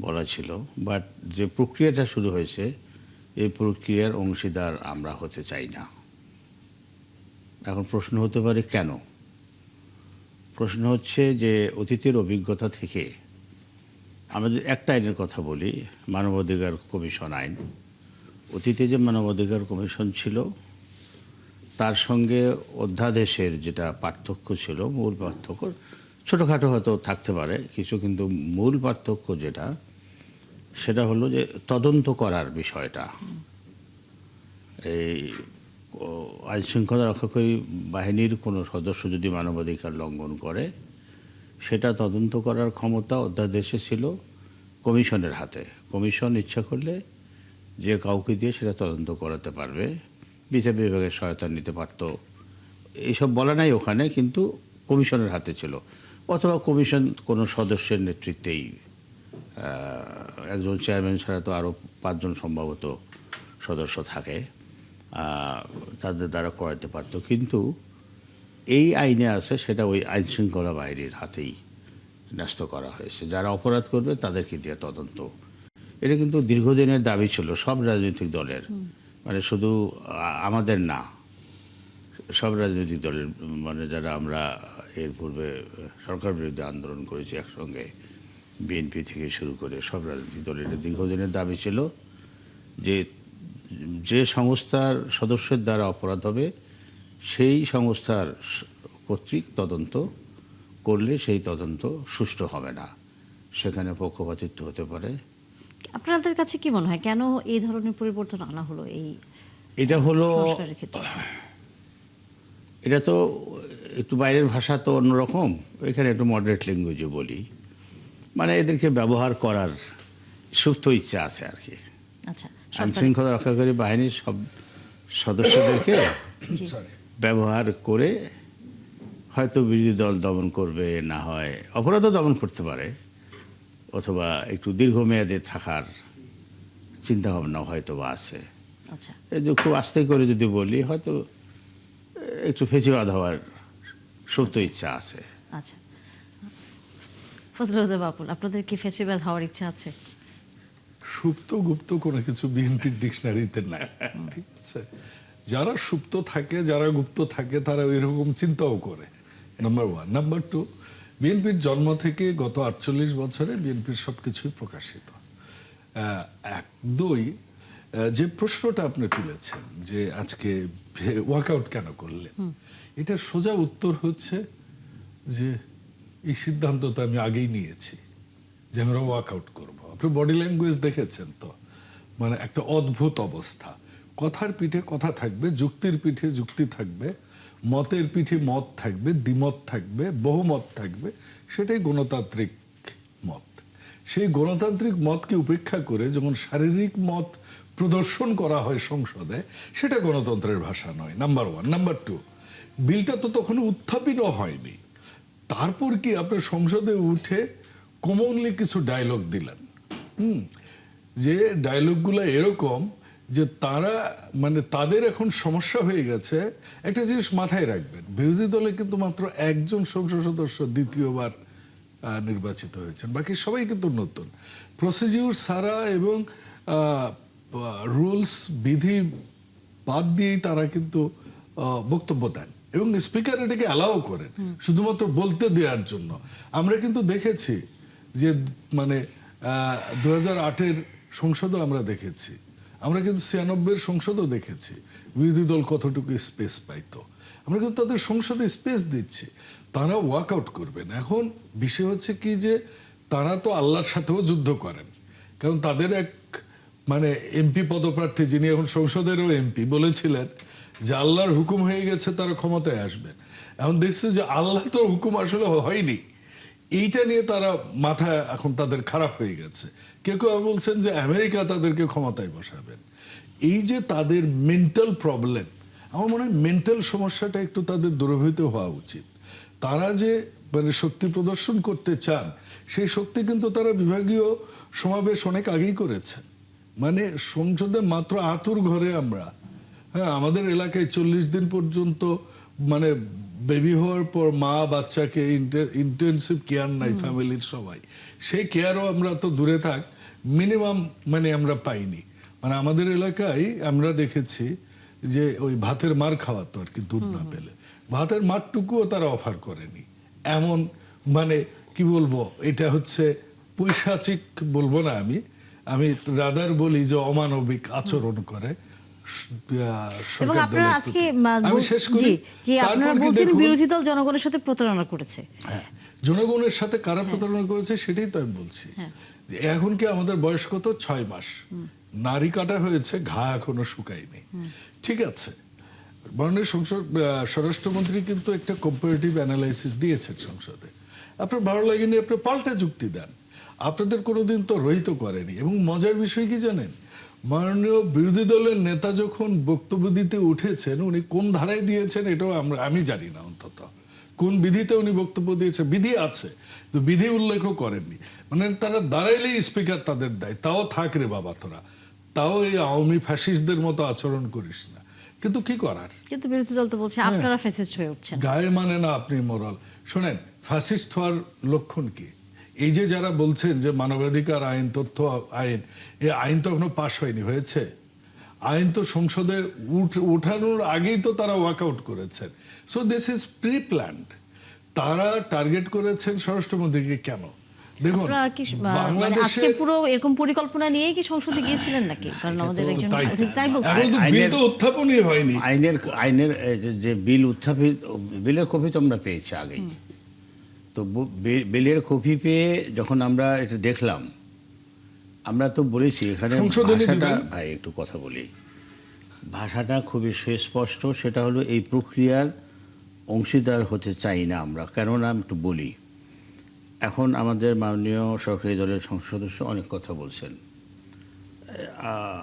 বলা ছিল, বাট যে প্রক্রিয়াটা শুরু হয়েছে এই প্রক্রিয়ার অংশীদার আমরা হতে চাই না। এখন প্রশ্ন হতে পারে কেন? প্রশ্ন হচ্ছে যে অতীতের অভিজ্ঞতা থেকে আমরা যদি একটা আইনের কথা বলি, মানবাধিকার কমিশন আইন, অতীতে যে মানবাধিকার কমিশন ছিল তার সঙ্গে অধ্যাদেশের যেটা পার্থক্য ছিল, মূল পার্থক্য ছোটোখাটো হয়তো থাকতে পারে কিছু, কিন্তু মূল পার্থক্য সেটা হলো যে তদন্ত করার বিষয়টা। এই আইন শৃঙ্খলা রক্ষাকারী বাহিনীর কোনো সদস্য যদি মানবাধিকার লঙ্ঘন করে সেটা তদন্ত করার ক্ষমতা অধ্যাদেশে ছিল কমিশনের হাতে। কমিশন ইচ্ছা করলে যে কাউকে দিয়ে সেটা তদন্ত করাতে পারবে, বিচার বিভাগের সহায়তা নিতে পারতো, এইসব বলা নাই ওখানে, কিন্তু কমিশনের হাতে ছিল। অথবা কমিশন কোনো সদস্যের নেতৃত্বেই, একজন চেয়ারম্যান ছাড়া তো আরও 5 জন সম্ভবত সদস্য থাকে, তাদের দ্বারা করাতে পারতো। কিন্তু এই আইনে আছে সেটা ওই আইন শৃঙ্খলা বাহিনীর হাতেই ন্যস্ত করা হয়েছে। যারা অপরাধ করবে তাদেরকে দিয়ে তদন্ত। এটা কিন্তু দীর্ঘদিনের দাবি ছিল সব রাজনৈতিক দলের, মানে শুধু আমাদের না, সব রাজনৈতিক দলের, মানে যারা আমরা এর পূর্বে সরকার বিরুদ্ধে আন্দোলন করেছি একসঙ্গে, বিএনপি থেকে শুরু করে সব রাজনৈতিক দলের দীর্ঘদিনের দাবি ছিল যে সংস্থার সদস্যের দ্বারা অপরাধ হবে সেই সংস্থার কর্তৃক তদন্ত করলে সেই তদন্ত সুষ্ঠু হবে না, সেখানে পক্ষপাতিত্ব হতে পারে। আপনাদের কাছে কি মনে হয় কেন এই ধরনের পরিবর্তন আনা হলো এই এটা হলো সংস্কারের ক্ষেত্রে? এটা তো একটু বাইরের ভাষা তো অন্যরকম, এখানে একটু মডারেট ল্যাঙ্গুয়েজে বলি, মানে এদেরকে ব্যবহার করার সুপ্ত ইচ্ছা আছে আর কি। আচ্ছা, আইন শৃঙ্খলা রক্ষাকারী বাহিনীর সব সদস্যদেরকে ব্যবহার করে হয়তো বিরোধী দল দমন করবে, না হয় অপরাধও দমন করতে পারে, অথবা একটু দীর্ঘমেয়াদে থাকার চিন্তাভাবনা হয়তো বা আছে। আচ্ছা, এই যে খুব আস্তে করে যদি বলি, হয়তো একটু ফেঁচিবাদ হওয়ার সুপ্ত ইচ্ছা আছে। আচ্ছা, ফজলুল বাবুল, আপনাদের কি ফেস্টিভ্যাল হওয়ার ইচ্ছা আছে? সুপ্ত গুপ্ত কোনো কিছু বিএনপির ডিকশনারিতে নাই, ঠিক আছে? যারা সুপ্ত থাকে, যারা গুপ্ত থাকে, তারা এরকম চিন্তাও করে, নাম্বার 1। নাম্বার 2, বিএনপির জন্ম থেকে গত 48 বছরে বিএনপির সবকিছুই প্রকাশিত। 1, 2, যে প্রশ্নটা আপনি তুলেছেন যে আজকে ওয়াকআউট কেন করলেন, এটা সোজা উত্তর হচ্ছে যে এই সিদ্ধান্ত তো আমি আগেই নিয়েছি যে আমরা ওয়াকআউট করব। আপনি বডি ল্যাঙ্গুয়েজ দেখেছেন তো, মানে একটা অদ্ভুত অবস্থা। কথার পিঠে কথা থাকবে, যুক্তির পিঠে যুক্তি থাকবে, মতের পিঠে মত থাকবে, দ্বিমত থাকবে, বহুমত থাকবে, সেটাই গণতান্ত্রিক মত। সেই গণতান্ত্রিক মতকে উপেক্ষা করে যখন শারীরিক মত প্রদর্শন করা হয় সংসদে, সেটা গণতন্ত্রের ভাষা নয়, নাম্বার 1। নাম্বার 2, বিলটা তো তখন উত্থাপিত হয়নি, তারপর কি আপনি সংসদে উঠে কমনলি কিছু ডায়লগ দিলেন, যে ডায়লগগুলো এরকম যে তারা, মানে তাদের এখন সমস্যা হয়ে গেছে। একটা জিনিস মাথায় রাখবেন, বিরোধী দলে কিন্তু মাত্র একজন সংসদ সদস্য দ্বিতীয়বার নির্বাচিত হয়েছেন, বাকি সবাই কিন্তু নতুন। প্রসিডিউর সারা এবং রুলস বিধি বাদ দিয়েই তারা কিন্তু বক্তব্য দেন, এবং স্পিকার এটাকে অ্যালাউ করেন শুধুমাত্র বলতে দেওয়ার জন্য। আমরা কিন্তু দেখেছি যে মানে 2008-এর সংসদও আমরা দেখেছি, আমরা কিন্তু 96-এর সংসদও দেখেছি বিরোধী দল কতটুকু স্পেস পাইতো। আমরা কিন্তু তাদের সংসদে স্পেস দিচ্ছি, তারা ওয়াকআউট করবেন। এখন বিষয় হচ্ছে কি যে তারা তো আল্লাহর সাথেও যুদ্ধ করেন, কারণ তাদের এক মানে এমপি পদপ্রার্থী, যিনি এখন সংসদেরও এমপি, বলেছিলেন যে আল্লাহর হুকুম হয়ে গেছে, তারা ক্ষমতায় আসবেন। এখন দেখছে যে আল্লাহ তো হুকুম আসলে হয়নি, এইটা নিয়ে তারা মাথা এখন তাদের খারাপ হয়ে গেছে। কেউ কেউ বলছেন যে আমেরিকা তাদেরকে ক্ষমতায় বসাবেন। এই যে তাদের মেন্টাল প্রবলেম, আমার মনে হয় মেন্টাল সমস্যাটা একটু তাদের দূরীভূত হওয়া উচিত। তারা যে মানে শক্তি প্রদর্শন করতে চান, সেই শক্তি কিন্তু তারা বিভাগীয় সমাবেশ অনেক আগেই করেছেন। মানে সংসদে মাত্র আতুর ঘরে আমরা, হ্যাঁ, আমাদের এলাকায় 40 দিন পর্যন্ত মানে বেবি হওয়ার পর মা বাচ্চাকে ইন্টেনসিভ কেয়ার নাই ফ্যামিলির সবাই, সেই কেয়ারও আমরা তো দূরে থাক মিনিমাম মানে আমরা পাইনি। মানে আমাদের এলাকায় আমরা দেখেছি যে ওই ভাতের মার খাওয়াতো আর কি, দুধ না পেলে ভাতের মারটুকুও তারা অফার করেনি। এমন মানে কি বলবো, এটা হচ্ছে পৈশাচিক বলবো না, আমি রাদার বলি যে অমানবিক আচরণ করে এবং সরকার আপনারা দলের আজকে প্রতি। আমি শেষ করি। জি আপনারা তারপর কি বলছেন দেখুন, বিরোধী দল জনগণের সাথে প্রতারণা করেছে। হ্যাঁ, জনগণের সাথে কারা প্রতারণা করেছে সেটাই তো আমি বলছি। যে এখন কি আমাদের বয়স কত? 6 মাস। নারী কাটা হয়েছে, ঘা এখনো শুকায়নি। ঠিক আছে, মাননীয় স্বরাষ্ট্রমন্ত্রী কিন্তু একটা কম্পারেটিভ অ্যানালাইসিস দিয়েছেন সংসদে। আপনার ভালো লাগেনি, আপনি পাল্টা যুক্তি দেন। আপনাদের কোনোদিন তো রহিত করেনি। এবং মজার বিষয় কি জানেন, মাননীয় বিরোধী দলের নেতা যখন বক্তব্য দিতে উঠেছেন, উনি কোন ধারায় দিয়েছেন এটাও আমি জানি না, অন্তত কোন বিধিতে উনি বক্তব্য দিয়েছে, বিধি আছে তো বিধি উল্লেখও করেননি। মানে তারা দাঁড়াইলেই স্পিকার তাদের দেয়, তাও থাক রে বাবা তোরা, তাও এই আওয়ামী ফ্যাসিস্টদের মতো আচরণ করিস না। কিন্তু কি করার, কিন্তু বিরোধী দল তো বলছে আপনারা ফ্যাসিস্ট হয়ে উঠছেন। গায়ে মানে না আপনি মোরাল। শোনেন, ফ্যাসিস্ট হওয়ার লক্ষণ কি? এই যে যারা বলছেন যে মানবাধিকার আইন, তথ্য আইন, এই আইন তো এখনো পাশ হয়নি, হয়েছে? আইন তো সংসদে উঠানোর আগেই তো তারা ওয়াকআউট করেছেন। So this is pre planned. তারা টার্গেট করেছেন স্বরাষ্ট্রমন্ত্রীকে কেন? দেখুন, আপনারা কি মানে আজকে বাংলাদেশের পুরো এরকম পরিকল্পনা নিয়েই কি সংসদে গিয়েছিলেন নাকি? কারণ আমাদের একজন তাই বলছে। এখন তো বিল তো উত্থাপনই হয়নি। আইনের যে বিল উত্থাপিত, বিলের কপি তো আমরা পেয়েছি আগেই। তো বিলের কপি পেয়ে যখন আমরা এটা দেখলাম, আমরা তো বলেছি এখানে ভাষাটা, ভাই একটু কথা বলি, ভাষাটা খুবই সুস্পষ্ট। সেটা হলো এই প্রক্রিয়ার অংশীদার হতে চাই না আমরা। কেননা আমি একটু বলি, এখন আমাদের মাননীয় সরকারি দলের সংসদ সদস্য অনেক কথা বলছেন,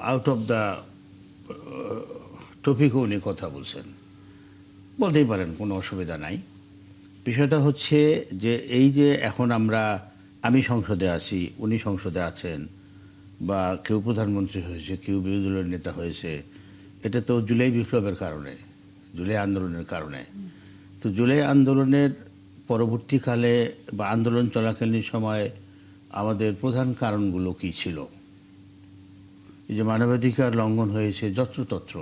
আউট অফ দ্য টপিকও উনি কথা বলছেন, বলতেই পারেন, কোনো অসুবিধা নাই। বিষয়টা হচ্ছে যে এই যে এখন আমি সংসদে আছি, উনি সংসদে আছেন, বা কেউ প্রধানমন্ত্রী হয়েছে, কেউ বিরোধী দলের নেতা হয়েছে, এটা তো জুলাই বিপ্লবের কারণে, জুলাই আন্দোলনের কারণে। তো জুলাই আন্দোলনের পরবর্তীকালে বা আন্দোলন চলাকালীন সময় আমাদের প্রধান কারণগুলো কি ছিল? এই যে মানবাধিকার লঙ্ঘন হয়েছে যত্রতত্র।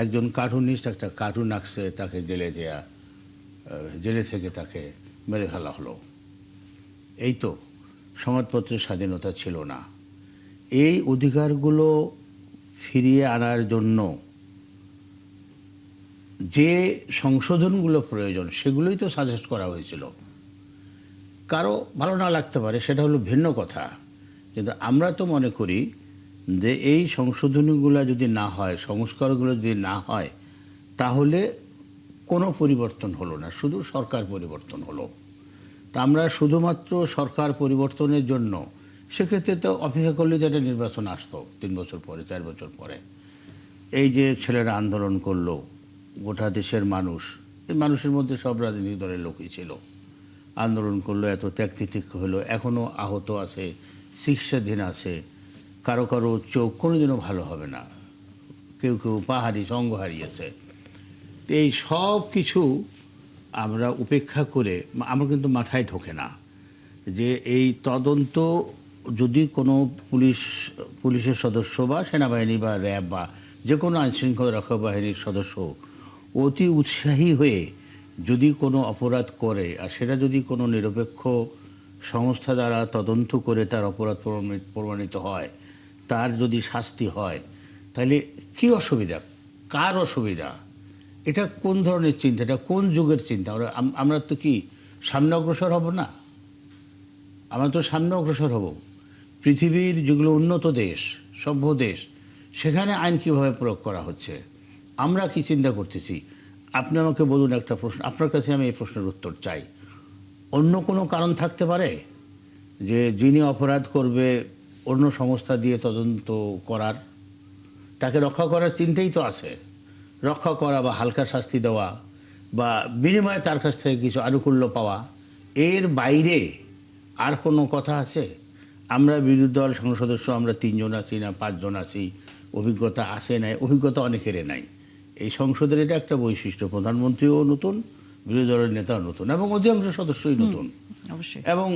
একজন কার্টুনিস্ট একটা কার্টুন আঁকছে, তাকে জেলে থেকে তাকে মেরে ফেলা হলো। এই তো সংবাদপত্রের স্বাধীনতা ছিল না। এই অধিকারগুলো ফিরিয়ে আনার জন্য যে সংশোধনগুলো প্রয়োজন সেগুলোই তো সাজেস্ট করা হয়েছিল। কারো ভালো না লাগতে পারে, সেটা হলো ভিন্ন কথা, কিন্তু আমরা তো মনে করি যে এই সংশোধনীগুলো যদি না হয়, সংস্কারগুলো যদি না হয়, তাহলে কোনো পরিবর্তন হলো না, শুধু সরকার পরিবর্তন হলো। তা আমরা শুধুমাত্র সরকার পরিবর্তনের জন্য, সেক্ষেত্রে তো অপেক্ষা করলে যে একটা নির্বাচন আসতো 3 বছর পরে, 4 বছর পরে। এই যে ছেলেরা আন্দোলন করলো, গোটা দেশের মানুষ, এই মানুষের মধ্যে সব রাজনৈতিক দলের লোকই ছিল, আন্দোলন করলো, এত ত্যাগ তিতিক্ষ হলো, এখনও আহত আছে, চিকিৎসাধীন আছে, কারো কারো চোখ কোনোদিনও ভালো হবে না, কেউ কেউ পাহাড়ি সঙ্গ হারিয়েছে। এই সব কিছু আমরা উপেক্ষা করে, আমার কিন্তু মাথায় ঢোকে না যে এই তদন্ত যদি কোনো পুলিশের সদস্য বা সেনাবাহিনী বা র্যাব বা যে কোনো আইনশৃঙ্খলা রক্ষা বাহিনীর সদস্য অতি উৎসাহী হয়ে যদি কোনো অপরাধ করে, আর সেটা যদি কোনো নিরপেক্ষ সংস্থা দ্বারা তদন্ত করে তার অপরাধ প্রমাণিত হয়, তার যদি শাস্তি হয়, তাহলে কি অসুবিধা, কার অসুবিধা? এটা কোন ধরনের চিন্তা, এটা কোন যুগের চিন্তা? আমরা তো কি সামনে অগ্রসর হব না? আমরা তো সামনে অগ্রসর হব। পৃথিবীর যেগুলো উন্নত দেশ, সভ্য দেশ, সেখানে আইন কীভাবে প্রয়োগ করা হচ্ছে, আমরা কি চিন্তা করতেছি? আপনি আমাকে বলুন একটা প্রশ্ন, আপনার কাছে আমি এই প্রশ্নের উত্তর চাই। অন্য কোনো কারণ থাকতে পারে যে যিনি অপরাধ করবে অন্য সংস্থা দিয়ে তদন্ত করার, তাকে রক্ষা করার চিন্তাই তো আছে। রক্ষা করা বা হালকা শাস্তি দেওয়া বা বিনিময়ে তার কাছ থেকে কিছু আনুকূল্য পাওয়া, এর বাইরে আর কোনো কথা আছে? আমরা বিরোধী দল সংসদ সদস্য আমরা 3 জন আছি না 5 জন আছি, অভিজ্ঞতা আছে নাই, অভিজ্ঞতা অনেকেরই নাই। এই সংসদের এটা একটা বৈশিষ্ট্য, প্রধানমন্ত্রীও নতুন, বিরোধী দলের নেতাও নতুন এবং অধিকাংশ সদস্যই নতুন। অবশ্যই। এবং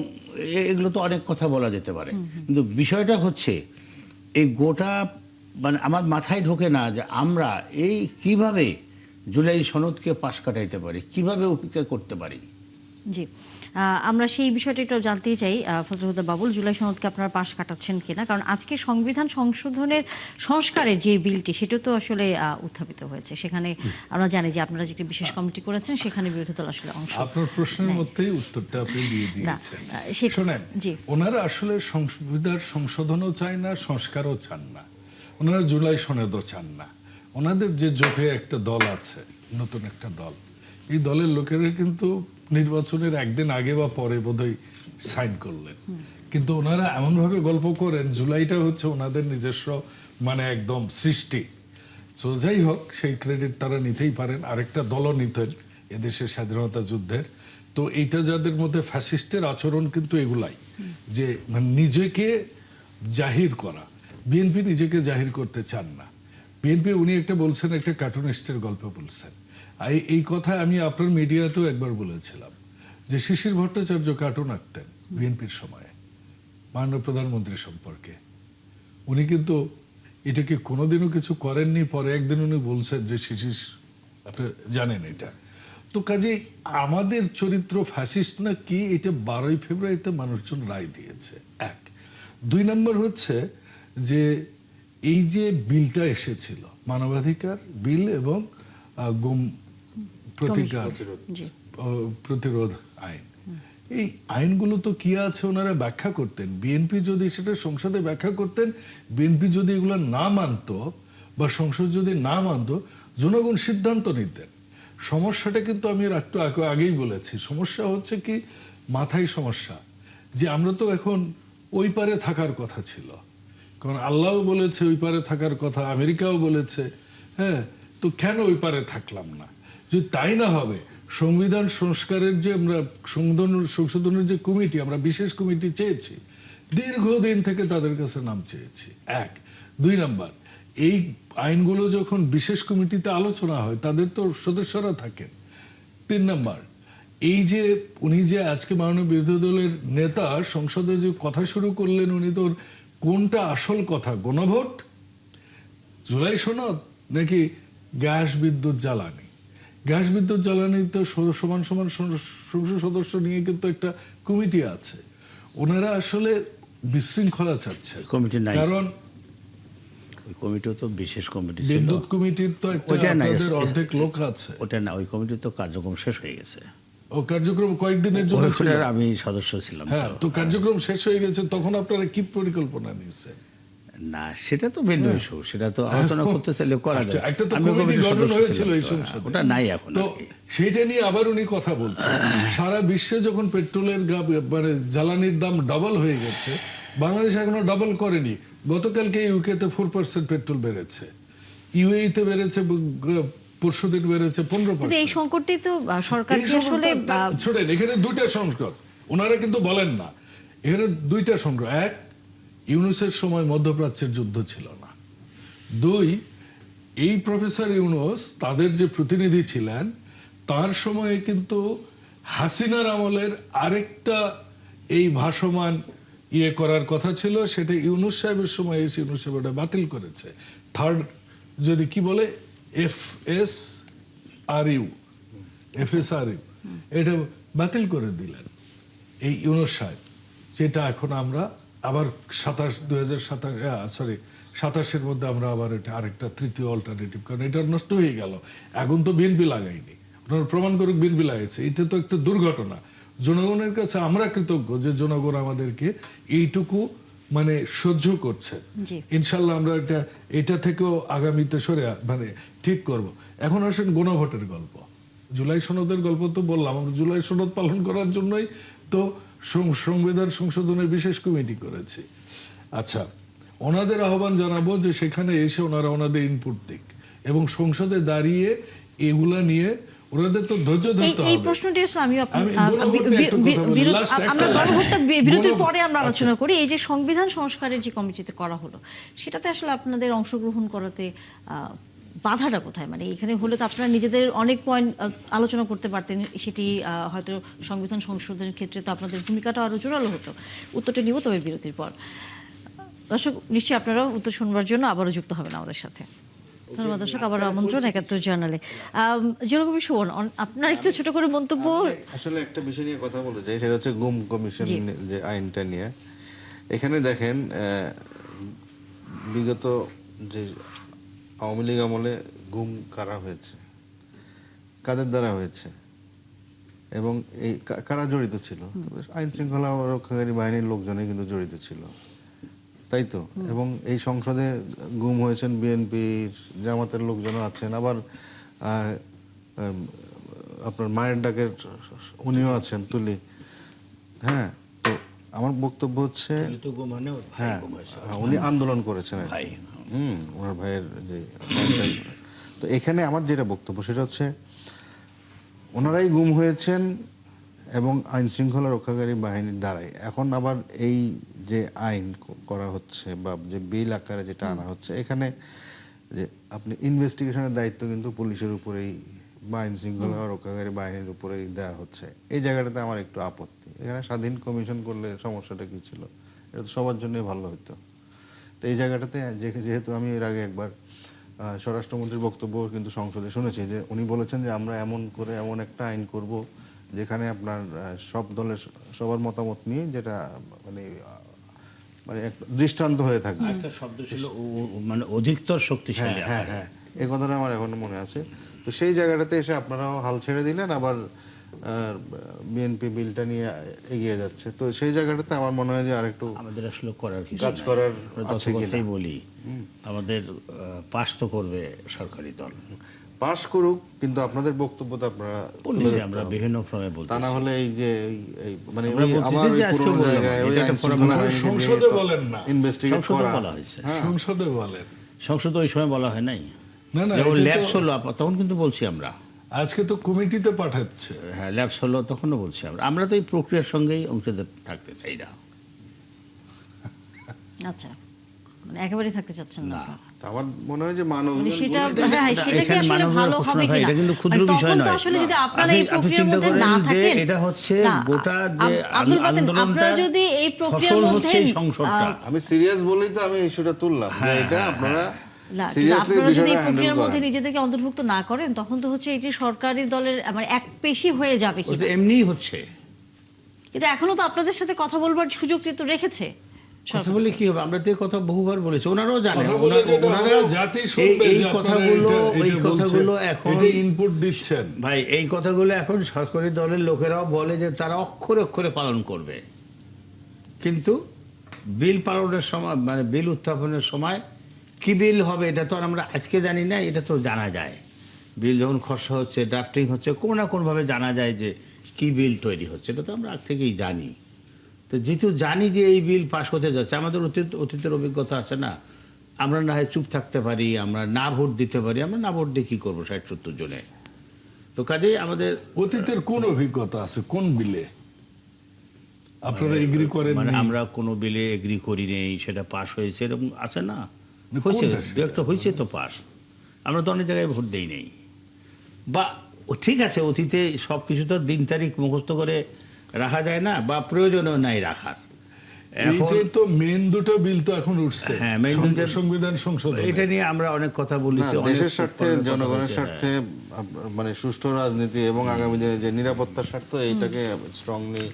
এগুলো তো অনেক কথা বলা যেতে পারে, কিন্তু বিষয়টা হচ্ছে এই গোটা মানে আমার মাথায় ঢোকে না যে আমরা এই কিভাবে জুলাই সনদকে পাশ কাটাইতে পারি, কিভাবে উপেক্ষা করতে পারি। জি, আমরা সেই বিষয়টা একটু জানতেই চাই ফজলুল হুদা বাবুল, জুলাই সনদকে আপনারা পাশ কাটাচ্ছেন কিনা? কারণ আজকে সংবিধান সংশোধনের সংস্কারের যে বিলটি সেটা তো আসলে উত্থাপিত হয়েছে, সেখানে আমরা জানি যে আপনারা যে একটি বিশেষ কমিটি করেছেন সেখানে বিরোধী দল আসলে অংশ। আপনার প্রশ্নের মধ্যেই উত্তরটা আপনি দিয়ে দিয়েছেন। শোনেন, জি, ওনারা আসলে সংবিধান সংশোধনও চায় না, সংস্কারও চান না, ওনারা জুলাই সনদও চান না। ওনাদের যে জোটে একটা দল আছে, নতুন একটা দল, এই দলের লোকেরা কিন্তু নির্বাচনের একদিন আগে বা পরে বোধহয় সাইন করলেন, কিন্তু ওনারা এমনভাবে গল্প করেন জুলাইটা হচ্ছে ওনাদের নিজস্ব মানে একদম সৃষ্টি। তো যাই হোক, সেই ক্রেডিট তারা নিতেই পারেন, আরেকটা দলও নিতেন এদেশের স্বাধীনতা যুদ্ধের। তো এইটা যাদের মধ্যে ফ্যাসিস্টের আচরণ কিন্তু এগুলাই, যে মানে নিজেকে জাহির করা। বিএনপি নিজেকে জাহির করতে চান না। বিএনপি উনি একটা বলছেন, একটা কার্টুনিস্টের গল্প বলছেন। এই কথা আমি আপনার মিডিয়াতেও একবার বলেছিলাম যে শিশির ভট্টাচার্য কার্টুন আঁকতেন বিএনপির সময়ে মাননীয় প্রধানমন্ত্রী সম্পর্কে। উনি কিন্তু এটাকে কোনোদিনও কিছু করেননি, পরে একদিন উনি বলছেন যে শিশির, আপনি জানেন এটা। তো কাজে আমাদের চরিত্র ফ্যাসিস্ট না কি, এটা 12ই ফেব্রুয়ারিতে মানুষজন রায় দিয়েছে। 1 2 নম্বর হচ্ছে যে এই যে বিলটা এসেছিল মানবাধিকার বিল এবং গুম প্রতিরোধ আইন, এই আইনগুলো তো কি আছে ওনারা ব্যাখ্যা করতেন। বিএনপি যদি সেটা সংসদে ব্যাখ্যা করতেন, বিএনপি যদি এগুলো না মানতো বা সংসদ যদি না মানতো, জনগণ সিদ্ধান্ত নিতেন। সমস্যাটা কিন্তু আমি একটু আগেই বলেছি, সমস্যা হচ্ছে কি মাথায় সমস্যা, যে আমরা তো এখন ওই পারে থাকার কথা ছিল, কারণ আল্লাহও বলেছে ওই পারে থাকার কথা, আমেরিকাও বলেছে, হ্যাঁ, তো কেন ওই পারে থাকলাম না? যদি তাই না হবে, সংবিধান সংস্কারের যে আমরা সংশোধনের যে কমিটি, আমরা বিশেষ কমিটি চেয়েছি, দীর্ঘদিন থেকে তাদের কাছে নাম চেয়েছি। 1 2 নম্বর, এই আইনগুলো যখন বিশেষ কমিটিতে আলোচনা হয় তাদের তো সদস্যরা থাকেন। 3 নম্বর, এই যে উনি যে আজকে মাননীয় বিরোধী দলের নেতা সংসদে যে কথা শুরু করলেন, উনি তো কোনটা আসল কথা, গণভোট, জুলাই সনদ নাকি গ্যাস বিদ্যুৎ জ্বালানি? গ্যাস বিদ্যুৎ জ্বালানি তো সমান সমান সংসদ সদস্য নিয়ে কিন্তু একটা কমিটি আছে। ওনারা আসলে বিশৃঙ্খলা চাচ্ছে, কমিটি নাই, কারণ ওই কমিটিও তো বিশেষ কমিটি ছিল। বিদ্যুৎ কমিটির তো একটা আপনাদের অর্ধেক লোক আছে। ওটা না, ওই কমিটির তো কার্যক্রম শেষ হয়ে গেছে। ও কার্যক্রম কয়েকদিনের জন্য ছিল, আমি সদস্য ছিলাম। হ্যাঁ, তো কার্যক্রম শেষ হয়ে গেছে, তখন আপনারা কি পরিকল্পনা নিয়েছেন? না, সেটা তো ভিন্ন ইস্যু, সেটা তো আলোচনা করতে চাইলে করা যায়। একটা তো কমিটি গঠন হয়েছিল এই সংসদে, ওটা নাই এখন। তো সেইটা নিয়ে আবার উনি কথা বলছেন। সারা বিশ্বে যখন পেট্রোলের মানে জ্বালানির দাম ডাবল হয়ে গেছে, বাংলাদেশ এখনো ডাবল করেনি। গতকালকে ইউকেতে 4% পেট্রোল বেড়েছে, ইউএইতে বেড়েছে, পরশুদিন বেড়েছে 15%। এই সংকটটি তো সরকার আসলে ছোটেন, এখানে 2টা সংকট ওনারা কিন্তু বলেন না, এখানে 2টা সংকট। 1, ইউনুসের সময় মধ্যপ্রাচ্যের যুদ্ধ ছিল না। 2, এই প্রফেসর ইউনুস তাদের যে প্রতিনিধি ছিলেন, তার সময়ে কিন্তু হাসিনার আমলের আরেকটা এই ভাসমান করার কথা ছিল, সেটা ইউনুস সাহেবের সময় এসে ইউনুস সাহেব ওটা বাতিল করেছে। 3rd যদি কি বলে FSRU, এটা বাতিল করে দিলেন এই ইউনুস সাহেব, যেটা এখন আমরা আবার 27-এর মধ্যে আমরা আবার এটা আরেকটা তৃতীয় অল্টারনেটিভ, কারণ এটা নষ্ট হয়ে গেল। এখন তো বিএনপি লাগাইনি, ওনারা প্রমাণ করুক বিএনপি লাগাইছে। এটা তো একটা দুর্ঘটনা। জনগণের কাছে আমরা কৃতজ্ঞ যে জনগণ আমাদেরকে এইটুকু মানে সহ্য করছে। ইনশাল্লাহ আমরা এটা থেকেও আগামীতে সরে মানে ঠিক করব। এখন আসেন গণভোটের গল্প, জুলাই সনদের গল্প তো বললাম। আমরা জুলাই সনদ পালন করার জন্যই তো সংবিধান সংশোধনের বিশেষ কমিটি করেছি। আচ্ছা, ওনাদের আহ্বান জানাবো যে সেখানে এসে ওনারা ওনাদের ইনপুট দিক এবং সংসদে দাঁড়িয়ে এগুলা নিয়ে ওনাদের তো ধৈর্য ধরতে এই হবে। প্রশ্নটি আসলে আমি আমি গণভোটে একটু কথা বলি, last একটা আমরা গণভোটটা বিরতির গণভোট- পরে আমরা আলোচনা করি। এই যে সংবিধান সংস্কারের যে কমিটিতে করা হলো, সেটাতে আসলে আপনাদের অংশগ্রহণ করাতে বাধাটা কোথায়? মানে এখানে হলে তো আপনারা নিজেদের অনেক পয়েন্ট আলোচনা করতে পারতেন, সেটি হয়তো সংবিধান সংশোধনের ক্ষেত্রে তো আপনাদের ভূমিকাটা আরো জোরালো হতো। উত্তরটা নিব তবে বিরতির পর। দর্শক, নিশ্চয়ই আপনারাও উত্তর শুনবার জন্য আবারও যুক্ত হবেন আমাদের সাথে। ধন্যবাদ দর্শক, আবার আমন্ত্রণ ৭১ জার্নালে। জনকবি সুমন, আপনার একটু ছোট করে মন্তব্য। আসলে একটা বিষয় নিয়ে কথা বলতে চাই, সেটা হচ্ছে গুম কমিশন যে আইনটা নিয়ে। এখানে দেখেন বিগত যে আওয়ামী লীগ আমলে গুম কারা হয়েছে, কাদের দ্বারা হয়েছে এবং এই কারা জড়িত ছিল? আইন শৃঙ্খলা রক্ষাকারী বাহিনীর লোকজনই কিন্তু জড়িত ছিল, তাই তো? এবং এই সংসদে গুম হয়েছেন বিএনপির জামাতের লোকজনও আছেন, আবার আপনার মায়ের ডাকের উনিও আছেন, তুলি। হ্যাঁ, তো আমার বক্তব্য হচ্ছে হ্যাঁ, উনি আন্দোলন করেছেন আর কি। ওনার ভাইয়ের যে তো এখানে আমার যেটা বক্তব্য সেটা হচ্ছে ওনারাই গুম হয়েছেন এবং আইন শৃঙ্খলা রক্ষাকারী বাহিনীর দ্বারাই। এখন আবার এই যে আইন করা হচ্ছে বা যে বিল আকারে যেটা আনা হচ্ছে, এখানে যে আপনি ইনভেস্টিগেশনের দায়িত্ব কিন্তু পুলিশের উপরেই বা আইন শৃঙ্খলা রক্ষাকারী বাহিনীর উপরেই দেওয়া হচ্ছে। এই জায়গাটাতে আমার একটু আপত্তি। এখানে স্বাধীন কমিশন করলে সমস্যাটা কি ছিল? এটা তো সবার জন্যই ভালো হতো। তো এই জায়গাটাতে যেহেতু আমি এর আগে একবার স্বরাষ্ট্রমন্ত্রীর বক্তব্য কিন্তু সংসদে শুনেছি যে উনি বলেছেন যে আমরা এমন একটা আইন করব যেখানে আপনার সব দলের সবার মতামত নিয়ে যেটা মানে একটা দৃষ্টান্ত হয়ে থাকবে। একটা শব্দ ছিল মানে অধিকতর শক্তিশালী। হ্যাঁ, এই কথাটা আমার এখনো মনে আছে। তো সেই জায়গাটাতে এসে আপনারাও হাল ছেড়ে দিলেন, আবার বিএনপি বিলটা নিয়ে এগিয়ে যাচ্ছে। তো সেই জায়গাটাতে আমার মনে হয় যে আরেকটু আমাদের আসলে করার কিছু কাজ করার আছে কথাই কিনা। বলি, আমাদের পাস তো করবে সরকারি দল, পাশ করুক, কিন্তু আপনাদের বক্তব্য তো আপনারা বলেছি আমরা বিভিন্ন ফর্মে বলতে। তা না হলে এই যে এই মানে আমরা ওই বলতেছি আবার ওই যে আজকে পুরনো বললাম, জায়গায় ওই এটা আইন একটা শৃঙ্খলা পরামর্শ। বাহিনীকে সংসদে বলেন না। ইনভেস্টিগেট সংসদে করা বলা হয়েছে। সংসদে বলেন সংসদে ওই সময় বলা হয় নাই, না না, যখন এটা তো- ল্যাপস হলো তখন কিন্তু বলছি আমরা। আজকে তো কমিটিতে পাঠাচ্ছে। হ্যাঁ, ল্যাপস হলো তখনও বলছি আমরা তো এই প্রক্রিয়ার সঙ্গেই অংশীদার থাকতে চাই না। আচ্ছা, মানে একেবারেই থাকতে চাচ্ছেন না না। আপনারা? তো আমার মনে হয় যে মানব মানে সেটা এটা- হ্যাঁ, এটা- সেটা কি এখানে আসলে মানবীয় ভালো প্রশ্ন হবে ভাই, কিনা? এটা কিন্তু ক্ষুদ্র মানে বিষয় তখন তো নয়। আসলে যদি আপনারা এই আপনি প্রক্রিয়ার চিন্তা মধ্যে করেন না যে থাকেন, এটা হচ্ছে না, গোটা যে আব্দুল বাতেন, আপনারা আন্দোলনটা যদি এই প্রক্রিয়ার ফসল মধ্যে হচ্ছে এই সংসদটা। আমি সিরিয়াস বলেই তো আমি ইস্যুটা তুললাম যে এটা আপনারা না, কিন্তু সিরিয়াসলি আপনারা যদি বিষয়টা এই হ্যান্ডেল প্রক্রিয়ার মধ্যে করেন। নিজেদেরকে অন্তর্ভুক্ত না করেন, তখন তো হচ্ছে এটি সরকারি দলের মানে এক পেশি হয়ে যাবে। ওটা তো এমনিই হচ্ছে। কিন্তু এখনো তো আপনাদের সাথে কথা বলবার সুযোগ তো রেখেছে কথা বলে কি হবে? আমরা তো এই কথা বহুবার বলেছি, ওনারাও জানেন। কথা বলে যেটা হবে, ওনারাও জাতি শুনবে এই যে আপনারা কথাগুলো এটা এই কথাগুলো বলছেন, এখন এটা ইনপুট দিচ্ছেন। ভাই, এই কথাগুলো এখন সরকারি দলের লোকেরাও বলে যে তারা অক্ষরে অক্ষরে পালন করবে, কিন্তু বিল পালনের সময় মানে বিল উত্থাপনের সময় কি বিল হবে এটা তো আর আমরা আজকে জানি না, এটা তো জানা যায়। বিল যখন খসড়া হচ্ছে, ড্রাফটিং হচ্ছে, কোনো না কোনোভাবে জানা যায় যে কি বিল তৈরি হচ্ছে, এটা তো আমরা আগ থেকেই জানি। তো যেহেতু জানি যে এই বিল পাশ হতে যাচ্ছে, আমাদের অতীতের অভিজ্ঞতা আছে না, আমরা না হয় চুপ থাকতে পারি, আমরা না ভোট দিতে পারি, আমরা না ভোট দিয়ে কী করবো 60-70 জনে? তো কাজেই আমাদের অতীতের কোন অভিজ্ঞতা আছে কোন বিলে আপনারা এগ্রি করেন? মানে আমরা কোনো বিলে এগ্রি করি নেই, সেটা পাশ হয়েছে এরকম আছে না? না, হয়েছে, কোনটা দু একটা হয়েছে তো পাশ। আমরা তো অনেক জায়গায় ভোট দেই নেই। বা ঠিক আছে, অতীতে সব কিছু তো দিন তারিখ মুখস্থ করে রাখা যায় না, বা প্রয়োজনও নাই রাখার। এখন এইটাই তো মেন দুটো বিল তো এখন উঠছে। হ্যাঁ, main দুটো- সংবিধান সংশোধন। এটা নিয়ে আমরা অনেক কথা না, বলেছি, অনেক দেশের স্বার্থে, কর্মের কথা জনগণের হয়েছে, স্বার্থে, মানে সুষ্ঠু রাজনীতি এবং আগামী দিনে যে নিরাপত্তার স্বার্থ, এইটাকে স্ট্রংলি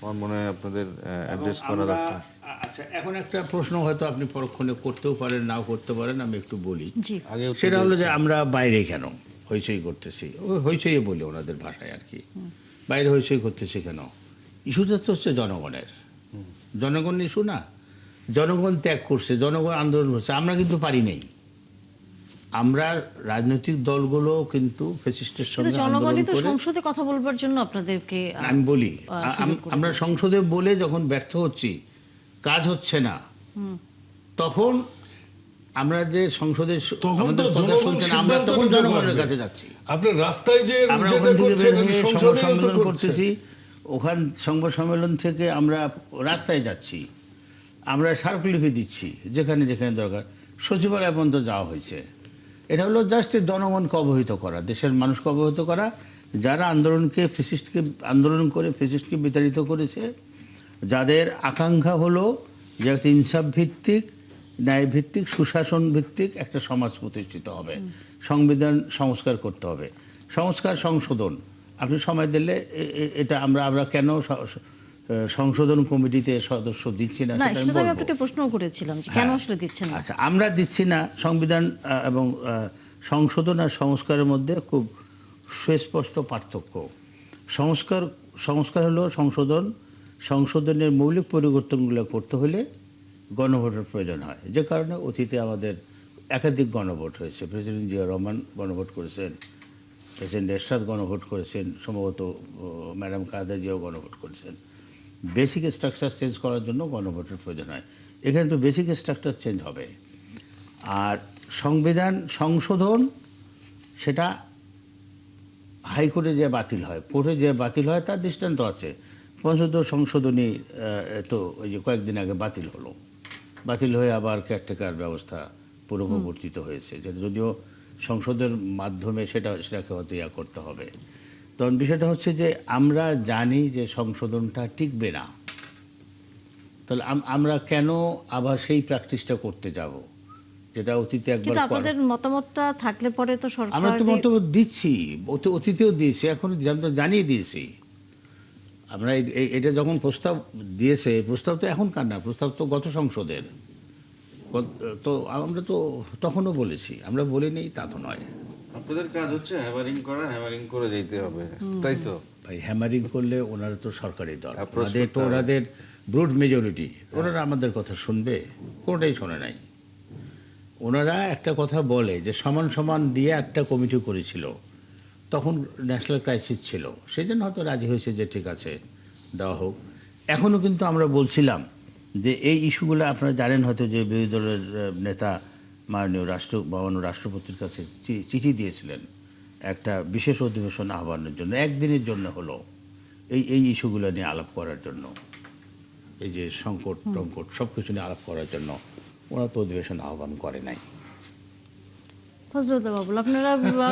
আমার মনে হয় আপনাদের অ্যাড্রেস করা আমরা- দরকার। আচ্ছা, এখন একটা প্রশ্ন হয়তো আপনি পরক্ষণে করতেও পারেন, নাও করতে পারেন, আমি একটু বলি। জি। আগে সেটা হলো যে আমরা বাইরে কেন হইচই করতেছি, ওই হইচই বলে ওনাদের ভাষায় আর কি, বাইরে হইচই করতেছি কেন? ইস্যুটা তো হচ্ছে জনগণের, জনগণ ইস্যু না? জনগণ ত্যাগ করছে, জনগণ আন্দোলন করছে, আমরা কিন্তু পারি নাই। আমরা রাজনৈতিক দলগুলো কিন্তু ফ্যাসিস্টের কিন্তু সঙ্গে জনগণই আন্দোলন তো করে, সংসদে কথা বলবার জন্য আপনাদেরকে আমি বলি সুযোগ করে আমরা দিয়েছে। সংসদে বলে যখন ব্যর্থ হচ্ছি, কাজ হচ্ছে না, তখন আমরা যে সংসদে তখন তো আমাদের কথা জনগণ শুনছেন, আমরা সিদ্ধান্ত তখন নিতে জনগণের পারবে। কাছে যাচ্ছি। আপনি রাস্তায় যে আমরা যেটা ওখান থেকে করছেন, বের হয়ে সংবাদ সংসদেও তো সম্মেলন করছেন। করতেছি, ওখান সংবাদ সম্মেলন থেকে আমরা রাস্তায় যাচ্ছি, আমরা স্মারকলিপি দিচ্ছি যেখানে যেখানে দরকার, সচিবালয় পর্যন্ত যাওয়া হয়েছে। এটা হলো জাস্ট জনগণকে অবহিত করা, দেশের মানুষকে অবহিত করা, যারা আন্দোলন করে ফ্যাসিস্টকে বিতাড়িত করেছে, যাদের আকাঙ্ক্ষা হলো যে একটা ইনসাফ ভিত্তিক, ন্যায় ভিত্তিক, সুশাসন ভিত্তিক একটা সমাজ প্রতিষ্ঠিত হবে, সংবিধান সংস্কার করতে হবে, সংশোধন। আপনি সময় দিলে এটা আমরা কেন সংশোধন কমিটিতে সদস্য দিচ্ছি না না, সেটা আমি সেটা আমি বলবো। আপনাকে প্রশ্নও করেছিলাম যে কেন আসলে দিচ্ছেন না। আচ্ছা, আমরা দিচ্ছি না, সংবিধান এবং সংশোধন আর সংস্কারের মধ্যে খুব সুস্পষ্ট পার্থক্য। সংস্কার হলো সংশোধনের মৌলিক পরিবর্তনগুলো করতে হলে গণভোটের প্রয়োজন হয়, যে কারণে অতীতে আমাদের একাধিক গণভোট হয়েছে। প্রেসিডেন্ট জিয়া রহমান গণভোট করেছেন, প্রেসিডেন্ট এরশাদ গণভোট করেছেন, সম্ভবত ম্যাডাম খালেদা জিয়াও গণভোট করেছেন। বেসিক স্ট্রাকচার চেঞ্জ করার জন্য গণভোটের প্রয়োজন হয়। এখানে তো বেসিক স্ট্রাকচার চেঞ্জ হবে। আর সংবিধান সংশোধন সেটা হাইকোর্টে যে বাতিল হয়, কোর্টে যে বাতিল হয়, তার দৃষ্টান্ত আছে। পঞ্চদশ সংশোধনী তো ওই যে কয়েকদিন আগে বাতিল হয়ে আবার কেয়ারটেকার ব্যবস্থা পুনঃপ্রবর্তিত হয়েছে, যেটা যদিও সংসদের মাধ্যমে সেটাকে হয়তো করতে হবে। তখন বিষয়টা হচ্ছে যে আমরা জানি যে সংশোধনটা টিকবে না, তাহলে আমরা কেন আবার সেই প্র্যাকটিসটা করতে যাব, যেটা অতীতে একবার কিন্তু আপনাদের মতামতটা থাকলে পরে তো আমরা সরকার তো মতামত দিচ্ছি, অতীতেও দিয়েছি, এখন জানিয়ে দিয়েছি। আমরা এটা যখন প্রস্তাব দিয়েছে, প্রস্তাব তো এখনকার না, প্রস্তাব তো গত সংসদের। তো আমরা তো তখনও বলেছি, আমরা বলিনি তা তো নয়। আপনাদের কাজ হচ্ছে হ্যামারিং করা, হ্যামারিং করে যেতে হবে, তাই তো? ভাই, হ্যামারিং করলে ওনারা তো সরকারি দল, Approach ওনাদের তো করতে হবে। ওনাদের ব্রড মেজরিটি, ওনারা আমাদের কথা শুনবে? কোনোটাই শোনে নাই। ওনারা একটা কথা বলে যে সমান সমান দিয়ে একটা কমিটি করেছিল, তখন ন্যাশনাল ক্রাইসিস ছিল, সেই জন্য হয়তো রাজি হয়েছে যে ঠিক আছে দেওয়া হোক। এখনও কিন্তু আমরা বলছিলাম যে এই ইস্যুগুলো আপনারা জানেন হয়তো, যে বিরোধী দলের নেতা মাননীয় রাষ্ট্রপতির কাছে চিঠি দিয়েছিলেন একটা বিশেষ অধিবেশন আহ্বানের জন্য, একদিনের জন্য হলো এই ইস্যুগুলো নিয়ে আলাপ করার জন্য, এই যে সংকট টঙ্কট সব কিছু নিয়ে আলাপ করার জন্য ওরা তো অধিবেশন আহ্বান করে নাই। ফজলুল বাবুল, আপনারা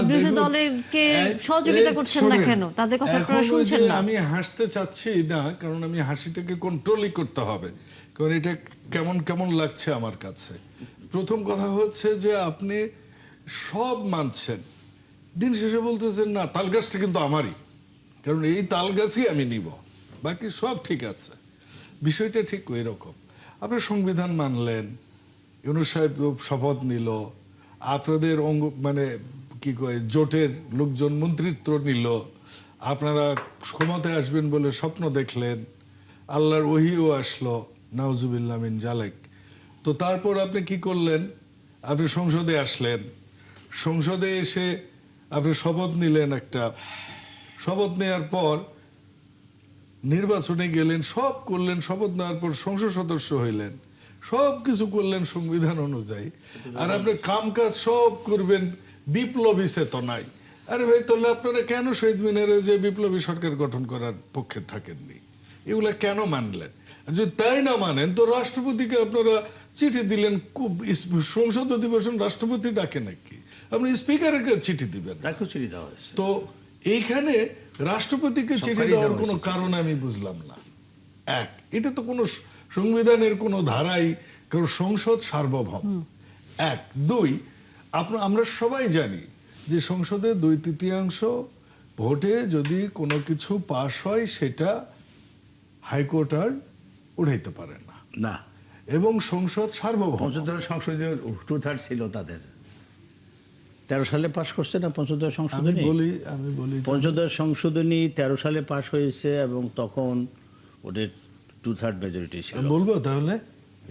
বিরোধী দেখুন, দলকে সহযোগিতা করছেন না শোনেন, কেন? তাদের কথা আপনারা এখন ওই শুনছেন যে না? আমি হাসতে চাচ্ছি না, কারণ আমি হাসিটাকে কন্ট্রোলই করতে হবে, কারণ এটা কেমন কেমন লাগছে আমার কাছে। প্রথম কথা হচ্ছে যে আপনি সব মানছেন, দিন শেষে বলতেছেন না তাল গাছটা কিন্তু আমারই, কারণ এই তাল গাছই আমি নিব, বাকি সব ঠিক আছে। বিষয়টা ঠিক ওই রকম। আপনি সংবিধান মানলেন, ইউনূস সাহেব শপথ নিল, আপনাদের মানে কি কয় জোটের লোকজন মন্ত্রিত্ব নিল, আপনারা ক্ষমতায় আসবেন বলে স্বপ্ন দেখলেন, আল্লাহর ওহিও আসলো, নাউজুবিল্লাহ মিন জালেক। তো তারপর আপনি কি করলেন? আপনি সংসদে আসলেন, সংসদে এসে আপনি শপথ নিলেন, একটা শপথ নেওয়ার পর নির্বাচনে গেলেন, সব করলেন, শপথ নেওয়ার পর সংসদ সদস্য হইলেন, সব কিছু করলেন সংবিধান অনুযায়ী, আর আপনি কামকাজ সব করবেন বিপ্লবী চেতনায়। আরে ভাই, তাহলে আপনারা কেন শহীদ মিনারে যে বিপ্লবী সরকার গঠন করার পক্ষে থাকেননি? এগুলা কেন মানলেন? যদি তাই না মানেন তো রাষ্ট্রপতিকে আপনারা চিঠি দিলেন, সংসদ অধিবেশন রাষ্ট্রপতি ডাকে নাকি? আপনি স্পিকারকে চিঠি দিবেন। তাকেও চিঠি দেওয়া হয়েছে। তো এইখানে রাষ্ট্রপতিকে চিঠি দেওয়ার কোনো কারণ আমি বুঝলাম না। এক, এটা তো কোনো সংবিধানের কোনো ধারাই, কারণ সংসদ সার্বভৌম। এক, দুই, আমরা সবাই জানি যে সংসদে 2/3 ভোটে যদি কোনো কিছু পাশ হয় সেটা হাইকোর্ট আর উঠাইতে পারে না, না, এবং সংসদ সার্বভৌম। পঞ্চদশ সংশোধনী 2/3 ছিল তাদের। 13 সালে পাশ করছে না পঞ্চদশ সংশোধনী? আমি বলি পঞ্চদশ সংশোধনী 13 সালে পাশ হয়েছে, এবং তখন ওদের 2/3 মেজরিটি ছিল। বলবো তাহলে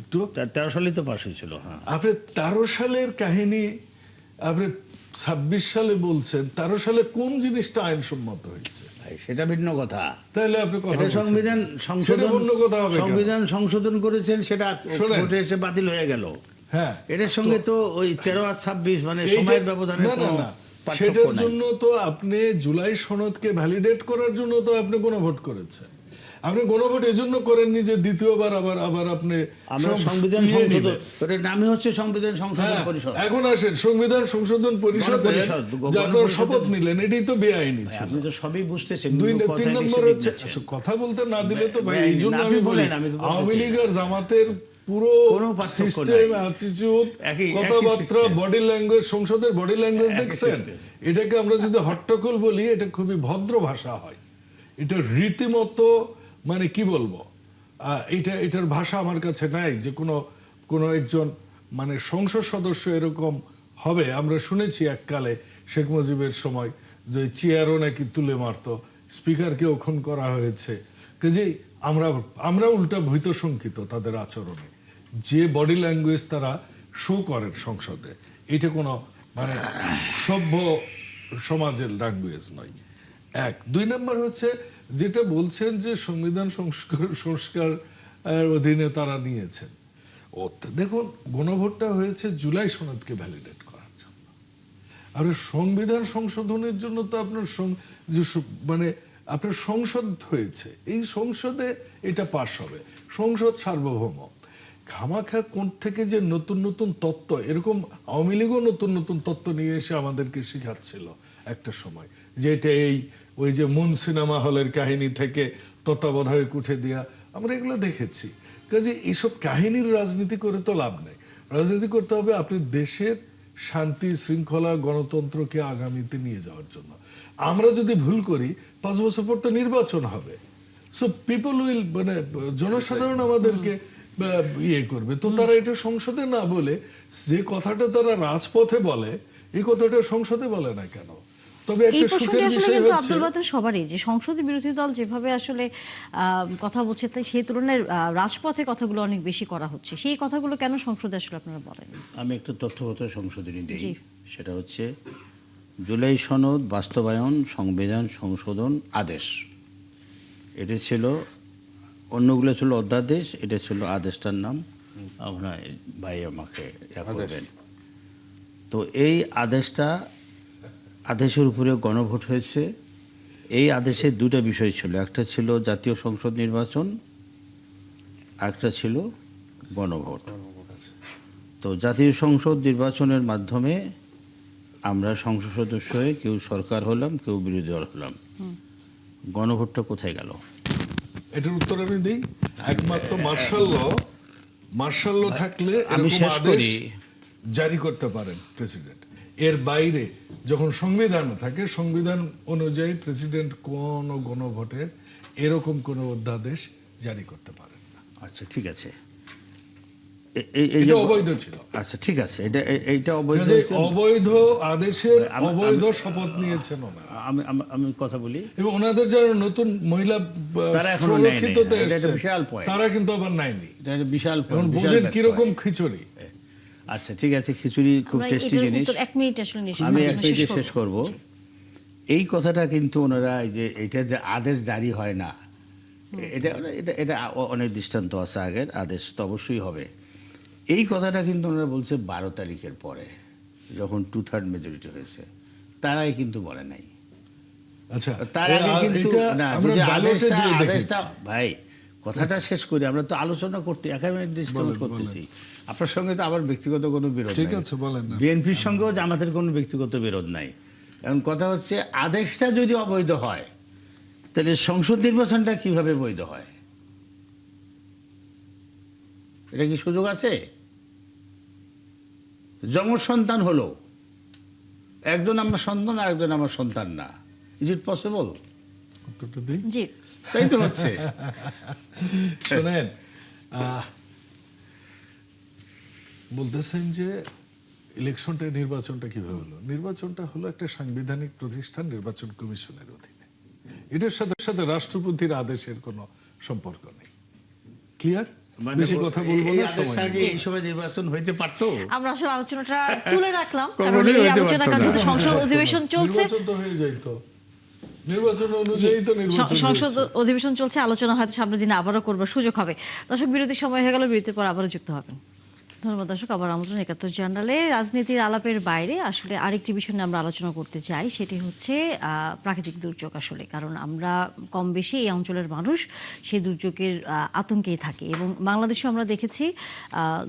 একটু। 13 সালেই তো পাশ হয়েছিল। হ্যাঁ, আপনি 13 সালের কাহিনী আপনি 26 সালে বলছেন। 13 সালে কোন জিনিসটা আইনসম্মত হয়েছে? ভাই, সেটা ভিন্ন কথা। তাহলে আপনি কথা এটা বলছেন। সংবিধান সেটা অন্য কথা হবে কেন? সংবিধান সংশোধন করেছেন, সেটা শোনেন। ভোটে এসে বাতিল হয়ে গেল। হ্যাঁ, এটার সঙ্গে তো ওই 13 আর 26 মানে সময়ের ব্যবধানে না, না, না, সেটার জন্য তো আপনি জুলাই সনদকে ভ্যালিডেট করার জন্য তো আপনি গণভোট করেছেন। আপনি গণভোট এই জন্য করেননি যে দ্বিতীয়বার আবার আপনি আমরা সংবিধান সংশোধন, ওটার নামই হচ্ছে সংবিধান সংশোধন পরিষদ। এখন আসেন সংবিধান সংশোধন পরিষদে যে আপনারা শপথ নিলেন, এটাই তো বেআইনি ছিল। আপনি তো সবই বুঝতেছেন। 3 নম্বর হচ্ছে কথা বলতে না দিলে তো ভাই, এই জন্য আমি বলি আওয়ামী লীগ আর জামাতের পুরো সিস্টেম, অ্যাটিটিউড, কথাবার্তা, বডি ল্যাঙ্গুয়েজ, সংসদের বডি ল্যাঙ্গুয়েজ দেখছেন? এটাকে আমরা যদি হট্টগোল বলি, এটা খুবই ভদ্র ভাষা হয়। এটা রীতিমতো মানে কি বলবো, এটার ভাষা আমার কাছে নাই যে কোনো একজন মানে সংসদ সদস্য এরকম হবে। আমরা শুনেছি এককালে শেখ মুজিবের সময় যে চেয়ারও নাকি তুলে মারতো, স্পিকারকেও খুন করা হয়েছে। কাজেই আমরা উল্টা ভীত শঙ্কিত তাদের আচরণে, যে বডি ল্যাঙ্গুয়েজ তারা শো করেন সংসদে। এটা কোনো মানে সভ্য সমাজের ল্যাঙ্গুয়েজ নয়। 1 2 নম্বর হচ্ছে যেটা বলছেন যে সংবিধান সংস্কার অধীনে তারা নিয়েছেন। দেখুন, গণভোটটা হয়েছে জুলাই সনদকে ভ্যালিডেট করার জন্য। আর সংবিধান সংশোধনের জন্য তো আপনার মানে আপনার সংসদ হয়েছে, এই সংসদে এটা পাস হবে, সংসদ সার্বভৌম। খামাখা কোন থেকে যে নতুন নতুন তত্ত্ব, এরকম আওয়ামী লীগও নতুন নতুন তত্ত্ব নিয়ে এসে আমাদেরকে শেখাচ্ছিল একটা সময়, যে এটা ওই যে মুন সিনেমা হলের কাহিনী থেকে তত্ত্বাবধায়ক উঠে দেওয়া, আমরা এগুলো দেখেছি। কাজে এইসব কাহিনীর রাজনীতি করে তো লাভ নেই। রাজনীতি করতে হবে আপনি দেশের শান্তি শৃঙ্খলা গণতন্ত্রকে আগামীতে নিয়ে যাওয়ার জন্য। আমরা যদি ভুল করি 5 বছর পর তো নির্বাচন হবে, সো পিপল উইল মানে জনসাধারণ আমাদেরকে ইয়ে করবে। তো তারা এটা সংসদে না বলে যে কথাটা তারা রাজপথে বলে, এই কথাটা সংসদে বলে না কেন? তবে একটা সুখের বিষয় হচ্ছে আব্দুল বাতেন সবারই যে সংসদে বিরোধী দল যেভাবে আসলে কথা বলছে, তাই সেই তুলনায় রাজপথে কথাগুলো অনেক বেশি করা হচ্ছে। সেই কথাগুলো কেন সংসদে আসলে আপনারা বলেন? আমি একটু তথ্যগত সংশোধনী দিই। সেটা হচ্ছে জুলাই সনদ বাস্তবায়ন সংবিধান সংশোধন আদেশ, এটা ছিল, অন্যগুলো ছিল অধ্যাদেশ, এটা ছিল আদেশটার নাম। আপনার ভাই আমাকে করবেন। তো এই আদেশের উপরে গণভোট হয়েছে। এই আদেশে 2টা বিষয় ছিল, একটা ছিল জাতীয় সংসদ নির্বাচন, একটা ছিল গণভোট। তো জাতীয় সংসদ নির্বাচনের মাধ্যমে আমরা সংসদ সদস্য হয়ে কেউ সরকার হলাম, কেউ বিরোধী দল হলাম। গণভোটটা কোথায় গেল? এটার উত্তর আমি দিই। একমাত্র মার্শাল ল থাকলে আমি এরকম শেষ আদেশ করি। জারি করতে পারেন প্রেসিডেন্ট। এর বাইরে যখন সংবিধান থাকে, সংবিধান অনুযায়ী প্রেসিডেন্ট কোন গণভোটের এরকম কোন অধ্যাদেশ জারি করতে পারেন না। আচ্ছা, ঠিক আছে, এটা অবৈধ ছিল। আচ্ছা, ঠিক আছে, এইটা অবৈধ। অবৈধ আদেশের অবৈধ শপথ নিয়েছেন ওনারা। আমি কথা বলি, এবং ওনাদের যারা নতুন মহিলা তারা এখনো সুরক্ষিত নেয়নি। এটা একটা বিশাল point। তারা কিন্তু আবার নাইনি। এটা একটা বিশাল এখন বোঝেন কিরকম খিচুড়ি। আচ্ছা, ঠিক আছে, খিচুড়ি খুব টেস্টি জিনিস। 1 মিনিট আসলে আমি 1 মিনিটে শেষ করব। এই কথাটা কিন্তু ওনারা যে এটা যে আদেশ জারি হয় না, এটা এটা এটা অনেক দৃষ্টান্ত আছে আগের। আদেশ তো অবশ্যই হবে। এই কথাটা কিন্তু ওনারা বলছে 12 তারিখের পরে, যখন 2/3 মেজরিটি হয়েছে, তারাই কিন্তু বলে নাই। আচ্ছা, তার আগে কিন্তু না, আদেশটা ভাই, কথাটা শেষ করি। আমরা তো আলোচনা করতে 1 মিনিট ডিসকাস করতেছি। আপনার সঙ্গে তো আবার ব্যক্তিগত কোনো বিরোধ ঠিক নাই। আছে, বলেন না। বিএনপির সঙ্গেও জামাতের কোনো ব্যক্তিগত বিরোধ নাই। এখন কথা হচ্ছে, আদেশটা যদি অবৈধ হয়, তাহলে সংসদ নির্বাচনটা কিভাবে বৈধ হয়? এটা কি সুযোগ আছে? যমজ সন্তান হলো, একজন আমার সন্তান আর একজন আমার সন্তান না, ইজ ইট পসিবল? উত্তরটা দিই। জি, তাই তো হচ্ছে। শোনেন, বলতেছেন যে ইলেকশনটা নির্বাচনটা কিভাবে হলো? নির্বাচনটা হলো একটা সাংবিধানিক প্রতিষ্ঠান, নির্বাচন কমিশনের অধীনে। এটার সাথে সাথে রাষ্ট্রপতির আদেশের কোনো সম্পর্ক নেই। ক্লিয়ার? বেশি কথা বলবো না, সময় নেই। এই সময় নির্বাচন হইতে পারতো। আমরা আসলে আলোচনাটা তুলে রাখলাম, কারণ কখনোই এই হইতে আলোচনা পারতো কারণ না। সংসদ অধিবেশন চলছে, নির্বাচন তো হয়ে যাইতো, নির্বাচন অনুযায়ী তো নির্বাচন সংসদ হয়েছে। অধিবেশন চলছে, আলোচনা হয়তো সামনের দিনে আবারও করবার সুযোগ হবে। দর্শক, বিরতির সময় হয়ে গেল, বিরতির পর আবারও যুক্ত হবেন। ধন্যবাদ দর্শক, আবার আমন্ত্রণ ৭১ জার্নালে। রাজনীতির আলাপের বাইরে আসলে আরেকটি বিষয় নিয়ে আমরা আলোচনা করতে চাই, সেটি হচ্ছে প্রাকৃতিক দুর্যোগ। আসলে কারণ আমরা কম বেশি এই অঞ্চলের মানুষ সেই দুর্যোগের আতঙ্কেই থাকি, এবং বাংলাদেশেও আমরা দেখেছি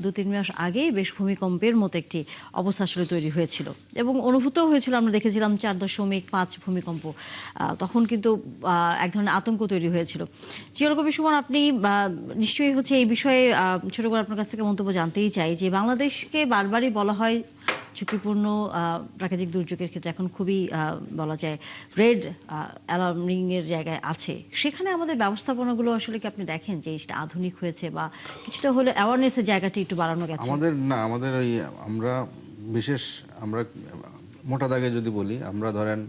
২-৩ মাস আগে বেশ ভূমিকম্পের মতো একটি অবস্থা আসলে তৈরি হয়েছিল, এবং অনুভূত হয়েছিল। আমরা দেখেছিলাম ৪.৫ ভূমিকম্প, তখন কিন্তু এক ধরনের আতঙ্ক তৈরি হয়েছিল। জিয়াউল কবির সুমন, আপনি নিশ্চয়ই হচ্ছে এই বিষয়ে ছোট করে আপনার কাছ থেকে মন্তব্য জানতেই চাই, যে বাংলাদেশকে বারবারই বলা হয় ঝুঁকিপূর্ণ প্রাকৃতিক দুর্যোগের ক্ষেত্রে এখন খুবই বলা যায় রেড অ্যালার্মিং এর জায়গায় আছে। সেখানে আমাদের ব্যবস্থাপনাগুলো আসলে কি আপনি দেখেন যে সেটা আধুনিক হয়েছে, বা কিছুটা হলে অ্যাওয়ারনেসের জায়গাটি একটু বাড়ানো গেছে? আমাদের ওই আমরা মোটা দাগে যদি বলি, আমরা ধরেন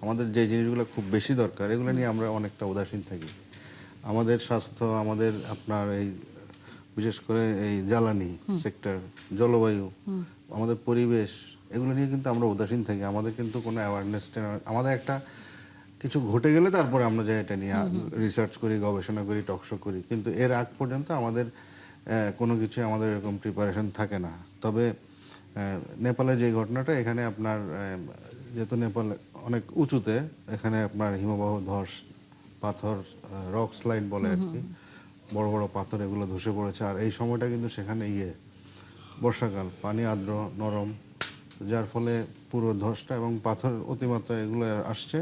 আমাদের যে জিনিসগুলো খুব বেশি দরকার এগুলো নিয়ে আমরা অনেকটা উদাসীন থাকি। আমাদের স্বাস্থ্য, আমাদের আপনার এই বিশেষ করে এই জ্বালানি সেক্টর, জলবায়ু, আমাদের পরিবেশ, এগুলো নিয়ে কিন্তু আমরা উদাসীন থাকি। আমাদের কিন্তু কোনো অ্যাওয়ারনেস, আমাদের একটা কিছু ঘটে গেলে তারপরে আমরা যাই এটা নিয়ে রিসার্চ করি, গবেষণা করি, টকশো করি, কিন্তু এর আগ পর্যন্ত আমাদের কোনো কিছু আমাদের এরকম প্রিপারেশন থাকে না। তবে নেপালে যে ঘটনাটা, এখানে আপনার যেহেতু নেপাল অনেক উঁচুতে, এখানে আপনার হিমবাহ ধস, পাথর, রক স্লাইড বলে আর কি, বড় বড় পাথর এগুলো ধসে পড়েছে। আর এই সময়টা কিন্তু সেখানে বর্ষাকাল, পানি আর্দ্র, নরম, যার ফলে পুরো ধসটা এবং পাথর অতিমাত্রা এগুলো আসছে।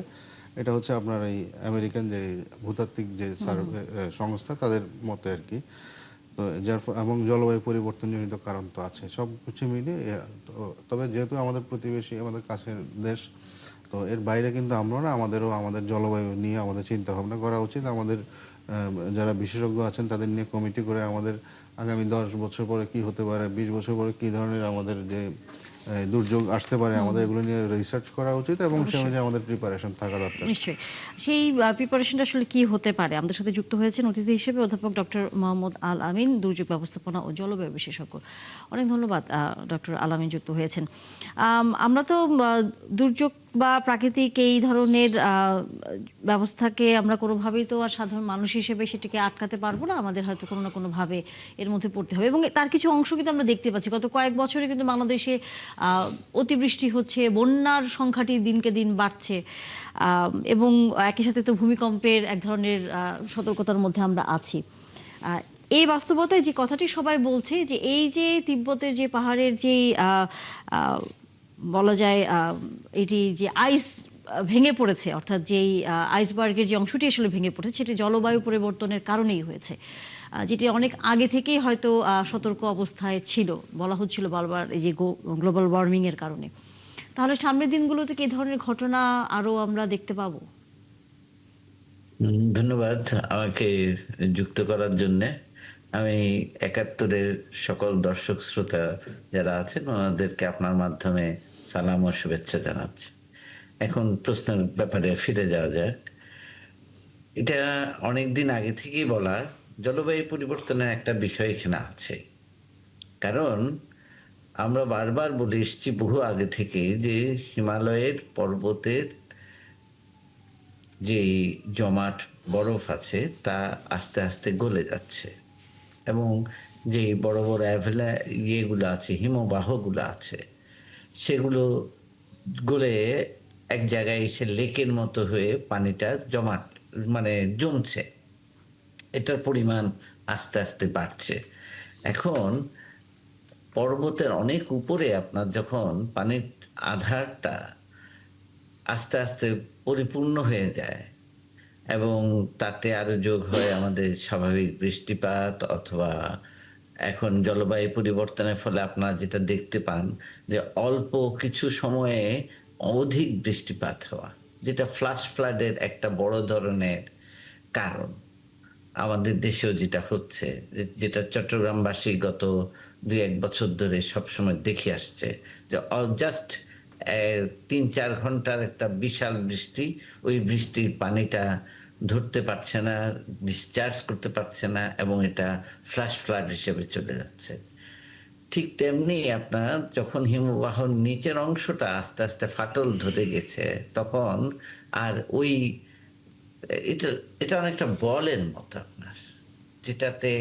এটা হচ্ছে আপনার এই আমেরিকান যে ভূতাত্ত্বিক যে সার্ভে সংস্থা, তাদের মতে আর কি। তো এবং জলবায়ু পরিবর্তনজনিত কারণ তো আছে, সব কিছু মিলিয়ে। তবে যেহেতু আমাদের প্রতিবেশী, আমাদের কাছের দেশ, তো এর বাইরে কিন্তু আমরা না, আমাদের জলবায়ু নিয়ে আমাদের চিন্তা ভাবনা করা উচিত। আমাদের যারা বিশেষজ্ঞ আছেন তাদের নিয়ে কমিটি করে আমাদের আগামী 10 বছর পরে কি হতে পারে, 20 বছর পরে কি ধরনের আমাদের যে দুর্যোগ আসতে পারে, আমাদের এগুলো নিয়ে রিসার্চ করা উচিত, এবং সে অনুযায়ী আমাদের প্রিপারেশন থাকা দরকার। নিশ্চয়ই। সেই প্রিপারেশনটা আসলে কি হতে পারে? আমাদের সাথে যুক্ত হয়েছেন অতিথি হিসেবে অধ্যাপক ডক্টর মোহাম্মদ আল আমিন, দুর্যোগ ব্যবস্থাপনা ও জলবায়ু বিশেষজ্ঞ। অনেক ধন্যবাদ ডক্টর আল আমিন যুক্ত হয়েছেন। আমরা তো দুর্যোগ বা প্রাকৃতিক এই ধরনের ব্যবস্থাকে আমরা কোনোভাবেই তো আর সাধারণ মানুষ হিসেবে সেটিকে আটকাতে পারবো না। আমাদের হয়তো কোনো না কোনোভাবে এর মধ্যে পড়তে হবে, এবং তার কিছু অংশ কিন্তু আমরা দেখতে পাচ্ছি। গত কয়েক বছরে কিন্তু বাংলাদেশে অতিবৃষ্টি হচ্ছে, বন্যার সংখ্যাটি দিনকে দিন বাড়ছে, এবং একই সাথে তো ভূমিকম্পের এক ধরনের সতর্কতার মধ্যে আমরা আছি। এই বাস্তবতায় যে কথাটি সবাই বলছে, যে এই যে তিব্বতের যে পাহাড়ের যেই বলা যায় এটি যে আইস ভেঙে পড়েছে, অর্থাৎ যেই আইসবার্গের যে অংশটি আসলে ভেঙে পড়েছে, সেটি জলবায়ু পরিবর্তনের কারণেই হয়েছে, যেটি অনেক আগে থেকেই হয়তো সতর্ক অবস্থায় ছিল, বলা হচ্ছিল বারবার এই যে গ্লোবাল ওয়ার্মিং এর কারণে। তাহলে সামনের দিনগুলোতে কি ধরনের ঘটনা আরো আমরা দেখতে পাবো? ধন্যবাদ আমাকে যুক্ত করার জন্য। আমি ৭১-এর সকল দর্শক শ্রোতা যারা আছেন ওনাদেরকে আপনার মাধ্যমে সালাম ও শুভেচ্ছা জানাচ্ছি। এখন প্রশ্নের ব্যাপারে ফিরে যাওয়া যাক। এটা অনেকদিন আগে থেকেই বলা, জলবায়ু পরিবর্তনের একটা বিষয় এখানে আছে। কারণ আমরা বারবার বলে এসেছি বহু আগে থেকে যে হিমালয়ের পর্বতের যে জমাট বরফ আছে তা আস্তে আস্তে গলে যাচ্ছে, এবং যে বড় বড় ইয়েগুলো আছে, হিমবাহগুলো আছে, সেগুলো গলে এক জায়গায় এসে লেকের মতো হয়ে পানিটা জমছে। এটার পরিমাণ আস্তে আস্তে বাড়ছে। এখন পর্বতের অনেক উপরে আপনার যখন পানির আধারটা আস্তে আস্তে পরিপূর্ণ হয়ে যায়, এবং তাতে আরো যোগ হয় আমাদের স্বাভাবিক বৃষ্টিপাত, অথবা এখন জলবায়ু পরিবর্তনের ফলে আপনারা যেটা দেখতে পান যে অল্প কিছু সময়ে অধিক বৃষ্টিপাত হওয়া, যেটা ফ্ল্যাশ ফ্লাডের একটা বড় ধরনের কারণ। আমাদের দেশেও যেটা হচ্ছে, যেটা চট্টগ্রামবাসী গত ২-১ বছর ধরে সবসময় দেখে আসছে, যে জাস্ট ৩-৪ ঘন্টার একটা বিশাল বৃষ্টি, ওই বৃষ্টির পানিটা ধরতে পারছে না, ডিসচার্জ করতে পারছে না, এবং এটা ফ্ল্যাশ ফ্লাড হিসেবে চলে যাচ্ছে। ঠিক তেমনি আপনার যখন হিমবাহর নিচের অংশটা আস্তে আস্তে ফাটল ধরে গেছে, তখন আর ওই এটা অনেকটা বলের মতো আপনার, যেটাতে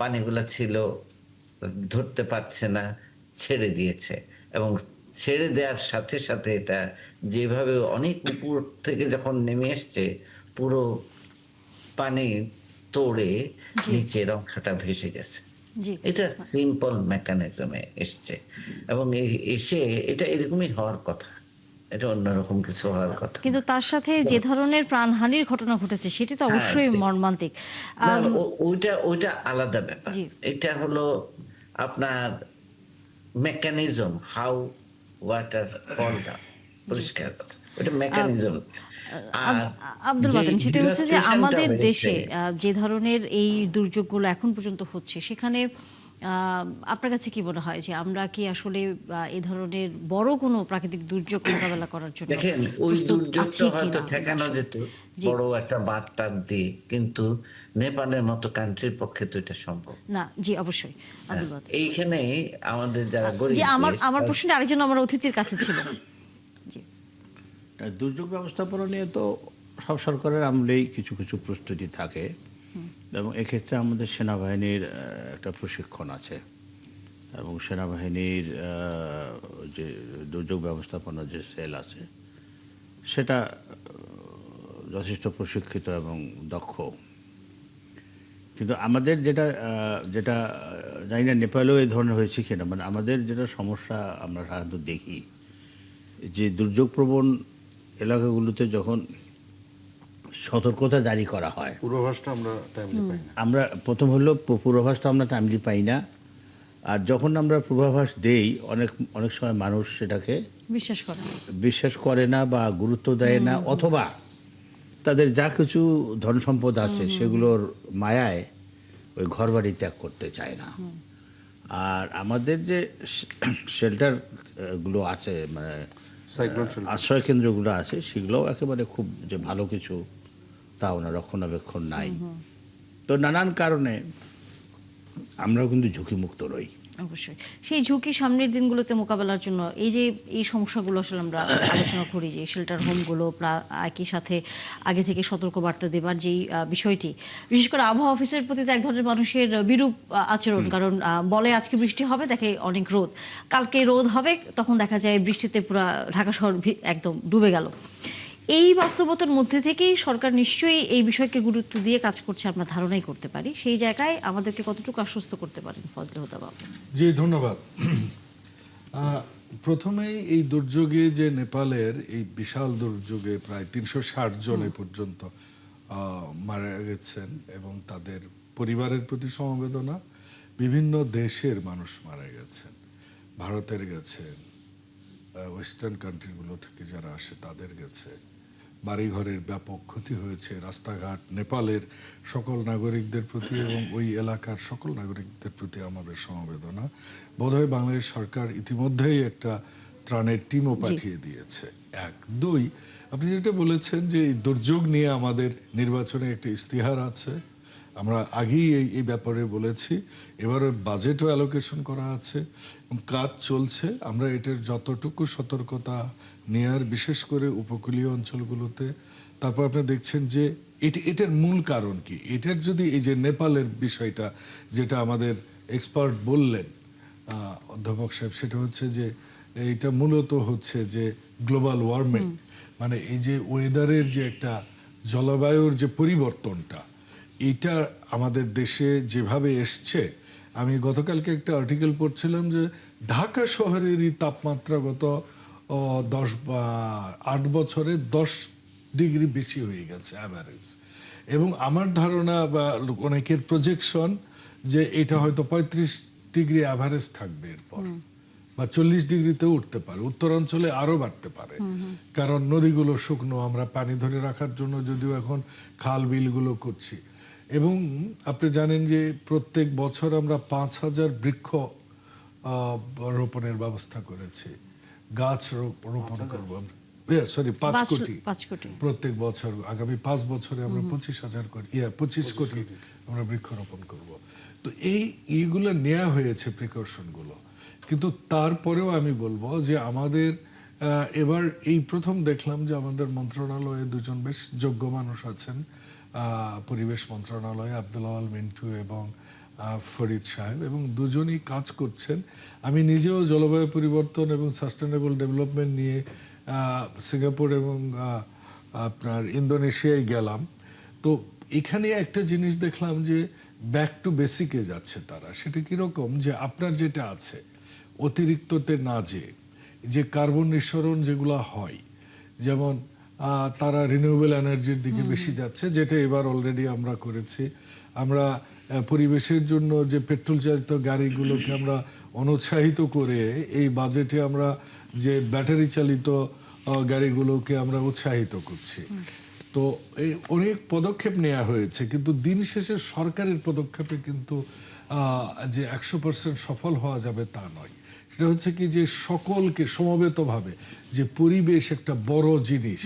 পানিগুলা ছিল ধরতে পারছে না, ছেড়ে দিয়েছে। এবং ছেড়ে দেওয়ার সাথে সাথে এটা যেভাবে অনেক উপর থেকে যখন নেমে এসছে, পুরো পানি তোড়ে জি নিচের অংশটা ভেসে গেছে। জি এটা সিম্পল মেকানিজমে এসছে, এবং এসে এটা এরকমই হওয়ার কথা, এটা অন্যরকম কিছু হওয়ার কথা কিন্তু না। তার সাথে যে ধরনের প্রাণহানির ঘটনা ঘটেছে সেটি তো হ্যাঁ, অবশ্যই মর্মান্তিক। না, আম, ওইটা আলাদা ব্যাপার। জি এটা হলো আপনার mechanism, how water fall down, জি পরিষ্কার কথা, ওটা মেকানিজম। আর আব্দুল যে বাতেন, সেটা হচ্ছে যে ডিভাস্টেশনটা আমাদের হয়েছে, দেশে যে ধরনের এই দুর্যোগগুলো এখন পর্যন্ত হচ্ছে সেখানে আপনার কাছে কি মনে হয় যে আমরা কি আসলে এই ধরনের বড় কোনো প্রাকৃতিক দুর্যোগ মোকাবেলা করার জন্য দেখেন ওই প্রস্তুত আছি দুর্যোগটা হয়তো কিনা ঠেকানো যেত জি বড় একটা বার্তা দিয়ে, কিন্তু নেপালের মতো কান্ট্রির পক্ষে তো এটা সম্ভব না। জি অবশ্যই না। আব্দুল বাতেন। এইখানে আমাদের যারা জি গরিব আমার দেশ, আমার প্রশ্নটা আরেকজন আমার অতিথির কাছে ছিল। জি তা দুর্যোগ ব্যবস্থাপনা নিয়ে তো সব সরকারের আমলেই কিছু কিছু প্রস্তুতি থাকে, এবং এক্ষেত্রে আমাদের সেনাবাহিনীর একটা প্রশিক্ষণ আছে, এবং সেনাবাহিনীর যে দুর্যোগ ব্যবস্থাপনা যে সেল আছে সেটা যথেষ্ট প্রশিক্ষিত এবং দক্ষ। কিন্তু আমাদের যেটা যেটা জানি না নেপালেও এই ধরনের হয়েছে কিনা, মানে আমাদের যেটা সমস্যা আমরা সাধারণত দেখি যে দুর্যোগপ্রবণ এলাকাগুলোতে যখন সতর্কতা জারি করা হয়, পূর্বাভাসটা আমরা টাইমলি পাই না। আমরা প্রথম হলো পূর্বাভাসটা আমরা টাইমলি পাই না, আর যখন আমরা পূর্বাভাস দেই অনেক সময় মানুষ সেটাকে বিশ্বাস করে না বা গুরুত্ব দেয় না, অথবা তাদের যা কিছু ধন সম্পদ আছে সেগুলোর মায়ায় ওই ঘরবাড়ি ত্যাগ করতে চায় না। আর আমাদের যে শেল্টার গুলো আছে, মানে সাইক্লোন শেল্টার। আশ্রয় কেন্দ্রগুলো আছে, সেগুলোও একেবারে খুব যে ভালো কিছু তাও না, রক্ষণাবেক্ষণ নাই। তো নানান কারণে আমরাও কিন্তু ঝুঁকিমুক্ত রই। অবশ্যই সেই ঝুঁকি সামনের দিনগুলোতে মোকাবেলার জন্য এই যে এই সমস্যাগুলো আসলে আমরা আলোচনা করি, যে শেল্টার হোমগুলো একই সাথে আগে থেকে সতর্কবার্তা দেবার যেই বিষয়টি, বিশেষ করে আবহাওয়া অফিসের প্রতি তো এক ধরনের মানুষের বিরূপ আচরণ। কারণ বলে আজকে বৃষ্টি হবে, দেখে অনেক রোদ, কালকে রোদ হবে, তখন দেখা যায় বৃষ্টিতে পুরো ঢাকা শহর একদম ডুবে গেল। এই বাস্তবতার মধ্যে থেকেই সরকার নিশ্চয়ই এই বিষয়কে গুরুত্ব দিয়ে কাজ করছে, আমরা ধারণাই করতে পারি। সেই জায়গায় আমাদেরকে কতটুকু আশ্বস্ত করতে পারেন ফজলে হুদা বাবু? জি ধন্যবাদ। প্রথমেই এই দুর্যোগে, যে নেপালের এই বিশাল দুর্যোগে প্রায় 360 জন এ পর্যন্ত মারা গেছেন, এবং তাদের পরিবারের প্রতি সমবেদনা। বিভিন্ন দেশের মানুষ মারা গেছেন, ভারতের গেছেন, ওয়েস্টার্ন কান্ট্রিগুলো থেকে যারা আসে তাদের গেছে, বাড়িঘরের ব্যাপক ক্ষতি হয়েছে, রাস্তাঘাট। নেপালের সকল নাগরিকদের প্রতি এবং ওই এলাকার সকল নাগরিকদের প্রতি আমাদের সমবেদনা। বোধহয় বাংলাদেশ সরকার ইতিমধ্যেই একটা ত্রাণের টিমও পাঠিয়ে দিয়েছে। এক, দুই, আপনি যেটা বলেছেন যে এই দুর্যোগ নিয়ে আমাদের নির্বাচনে একটা ইস্তিহার আছে, আমরা আগেই এই ব্যাপারে বলেছি। এবারে বাজেটও অ্যালোকেশন করা আছে এবং কাজ চলছে। আমরা এটার যতটুকু সতর্কতা নেয়ার, বিশেষ করে উপকূলীয় অঞ্চলগুলোতে। তারপর আপনি দেখছেন যে এটার মূল কারণ কি, এটার যদি এই যে নেপালের বিষয়টা যেটা আমাদের এক্সপার্ট বললেন অধ্যাপক সাহেব, সেটা হচ্ছে যে এটা মূলত হচ্ছে যে গ্লোবাল ওয়ার্মিং, মানে এই যে ওয়েদারের যে একটা জলবায়ুর যে পরিবর্তনটা, এটা আমাদের দেশে যেভাবে এসছে। আমি গতকালকে একটা আর্টিকেল পড়ছিলাম যে ঢাকা শহরেরই তাপমাত্রা গত 8 বছরে 10 ডিগ্রি বেশি হয়ে গেছে অ্যাভারেজ। এবং আমার ধারণা বা অনেকের প্রজেকশন যে এটা হয়তো 35 ডিগ্রি অ্যাভারেজ থাকবে এরপর, বা 40 ডিগ্রিতেও উঠতে পারে, উত্তরাঞ্চলে আরো বাড়তে পারে। কারণ নদীগুলো শুকনো, আমরা পানি ধরে রাখার জন্য যদিও এখন খাল বিলগুলো করছি। এবং আপনি জানেন যে প্রত্যেক বছর আমরা 5,000 বৃক্ষ রোপণের ব্যবস্থা করেছি, গাছ রোপণ করবো। সরি, 5 কোটি প্রত্যেক বছর। আগামী 5 বছরে আমরা 25 কোটি আমরা বৃক্ষরোপণ করব। তো এইগুলো নেওয়া হয়েছে প্রিকশন গুলো। কিন্তু তারপরেও আমি বলবো যে আমাদের এবার এই প্রথম দেখলাম যে আমাদের মন্ত্রণালয়ে দুজন বেশ যোগ্য মানুষ আছেন, পরিবেশ মন্ত্রণালয়ে আব্দুল আওয়াল মিন্টু এবং ফরিদ সাহেব, এবং দুজনই কাজ করছেন। আমি নিজেও জলবায়ু পরিবর্তন এবং সাস্টেনেবল ডেভেলপমেন্ট নিয়ে সিঙ্গাপুর এবং আপনার ইন্দোনেশিয়ায় গেলাম। তো এখানে একটা জিনিস দেখলাম যে ব্যাক টু বেসিকে যাচ্ছে তারা। সেটা কীরকম, যে আপনার যেটা আছে অতিরিক্ততে না যে কার্বন নিঃসরণ যেগুলো হয়, যেমন তারা রিনিউয়েবল এনার্জির দিকে বেশি যাচ্ছে, যেটা এবার অলরেডি আমরা করেছি। আমরা পরিবেশের জন্য যে পেট্রোল চালিত গাড়িগুলোকে আমরা অনুৎসাহিত করে এই বাজেটে আমরা যে ব্যাটারি চালিত গাড়িগুলোকে আমরা উৎসাহিত করছি। তো এই অনেক পদক্ষেপ নেওয়া হয়েছে, কিন্তু দিন শেষে সরকারের পদক্ষেপে কিন্তু যে 100% সফল হওয়া যাবে তা নয়। সেটা হচ্ছে কি, যে সকলকে সমবেতভাবে যে পরিবেশ একটা বড় জিনিস,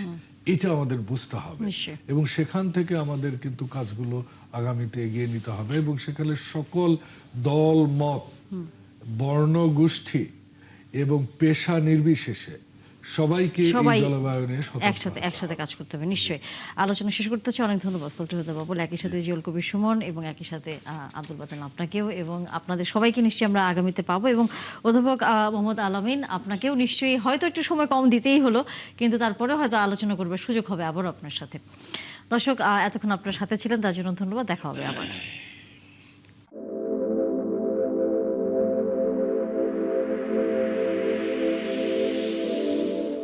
এটা আমাদের বুঝতে হবে, এবং সেখান থেকে আমাদের কিন্তু কাজগুলো আগামীতে এগিয়ে নিতে হবে, এবং সেখানে সকল দল মত, বর্ণ গোষ্ঠী এবং পেশা নির্বিশেষে সবাইকে এই জলবায়নে একসাথে কাজ করতে হবে। নিশ্চয়ই আলোচনা শেষ করতে চাই। অনেক ধন্যবাদ ফজলুল হুদা বাবুল, একই সাথে জিয়াউল কবির সুমন এবং একই সাথে আব্দুল বাতেন আপনাকেও, এবং আপনাদের সবাইকে নিশ্চয়ই আমরা আগামীতে পাবো। এবং অধ্যাপক মোহাম্মদ আল-আমিন, আপনাকেও নিশ্চয়ই হয়তো একটু সময় কম দিতেই হলো, কিন্তু তারপরে হয়তো আলোচনা করবার সুযোগ হবে আবারও আপনার সাথে। দর্শক, এতক্ষণ আপনার সাথে ছিলেন, তার জন্য ধন্যবাদ। দেখা হবে আবার।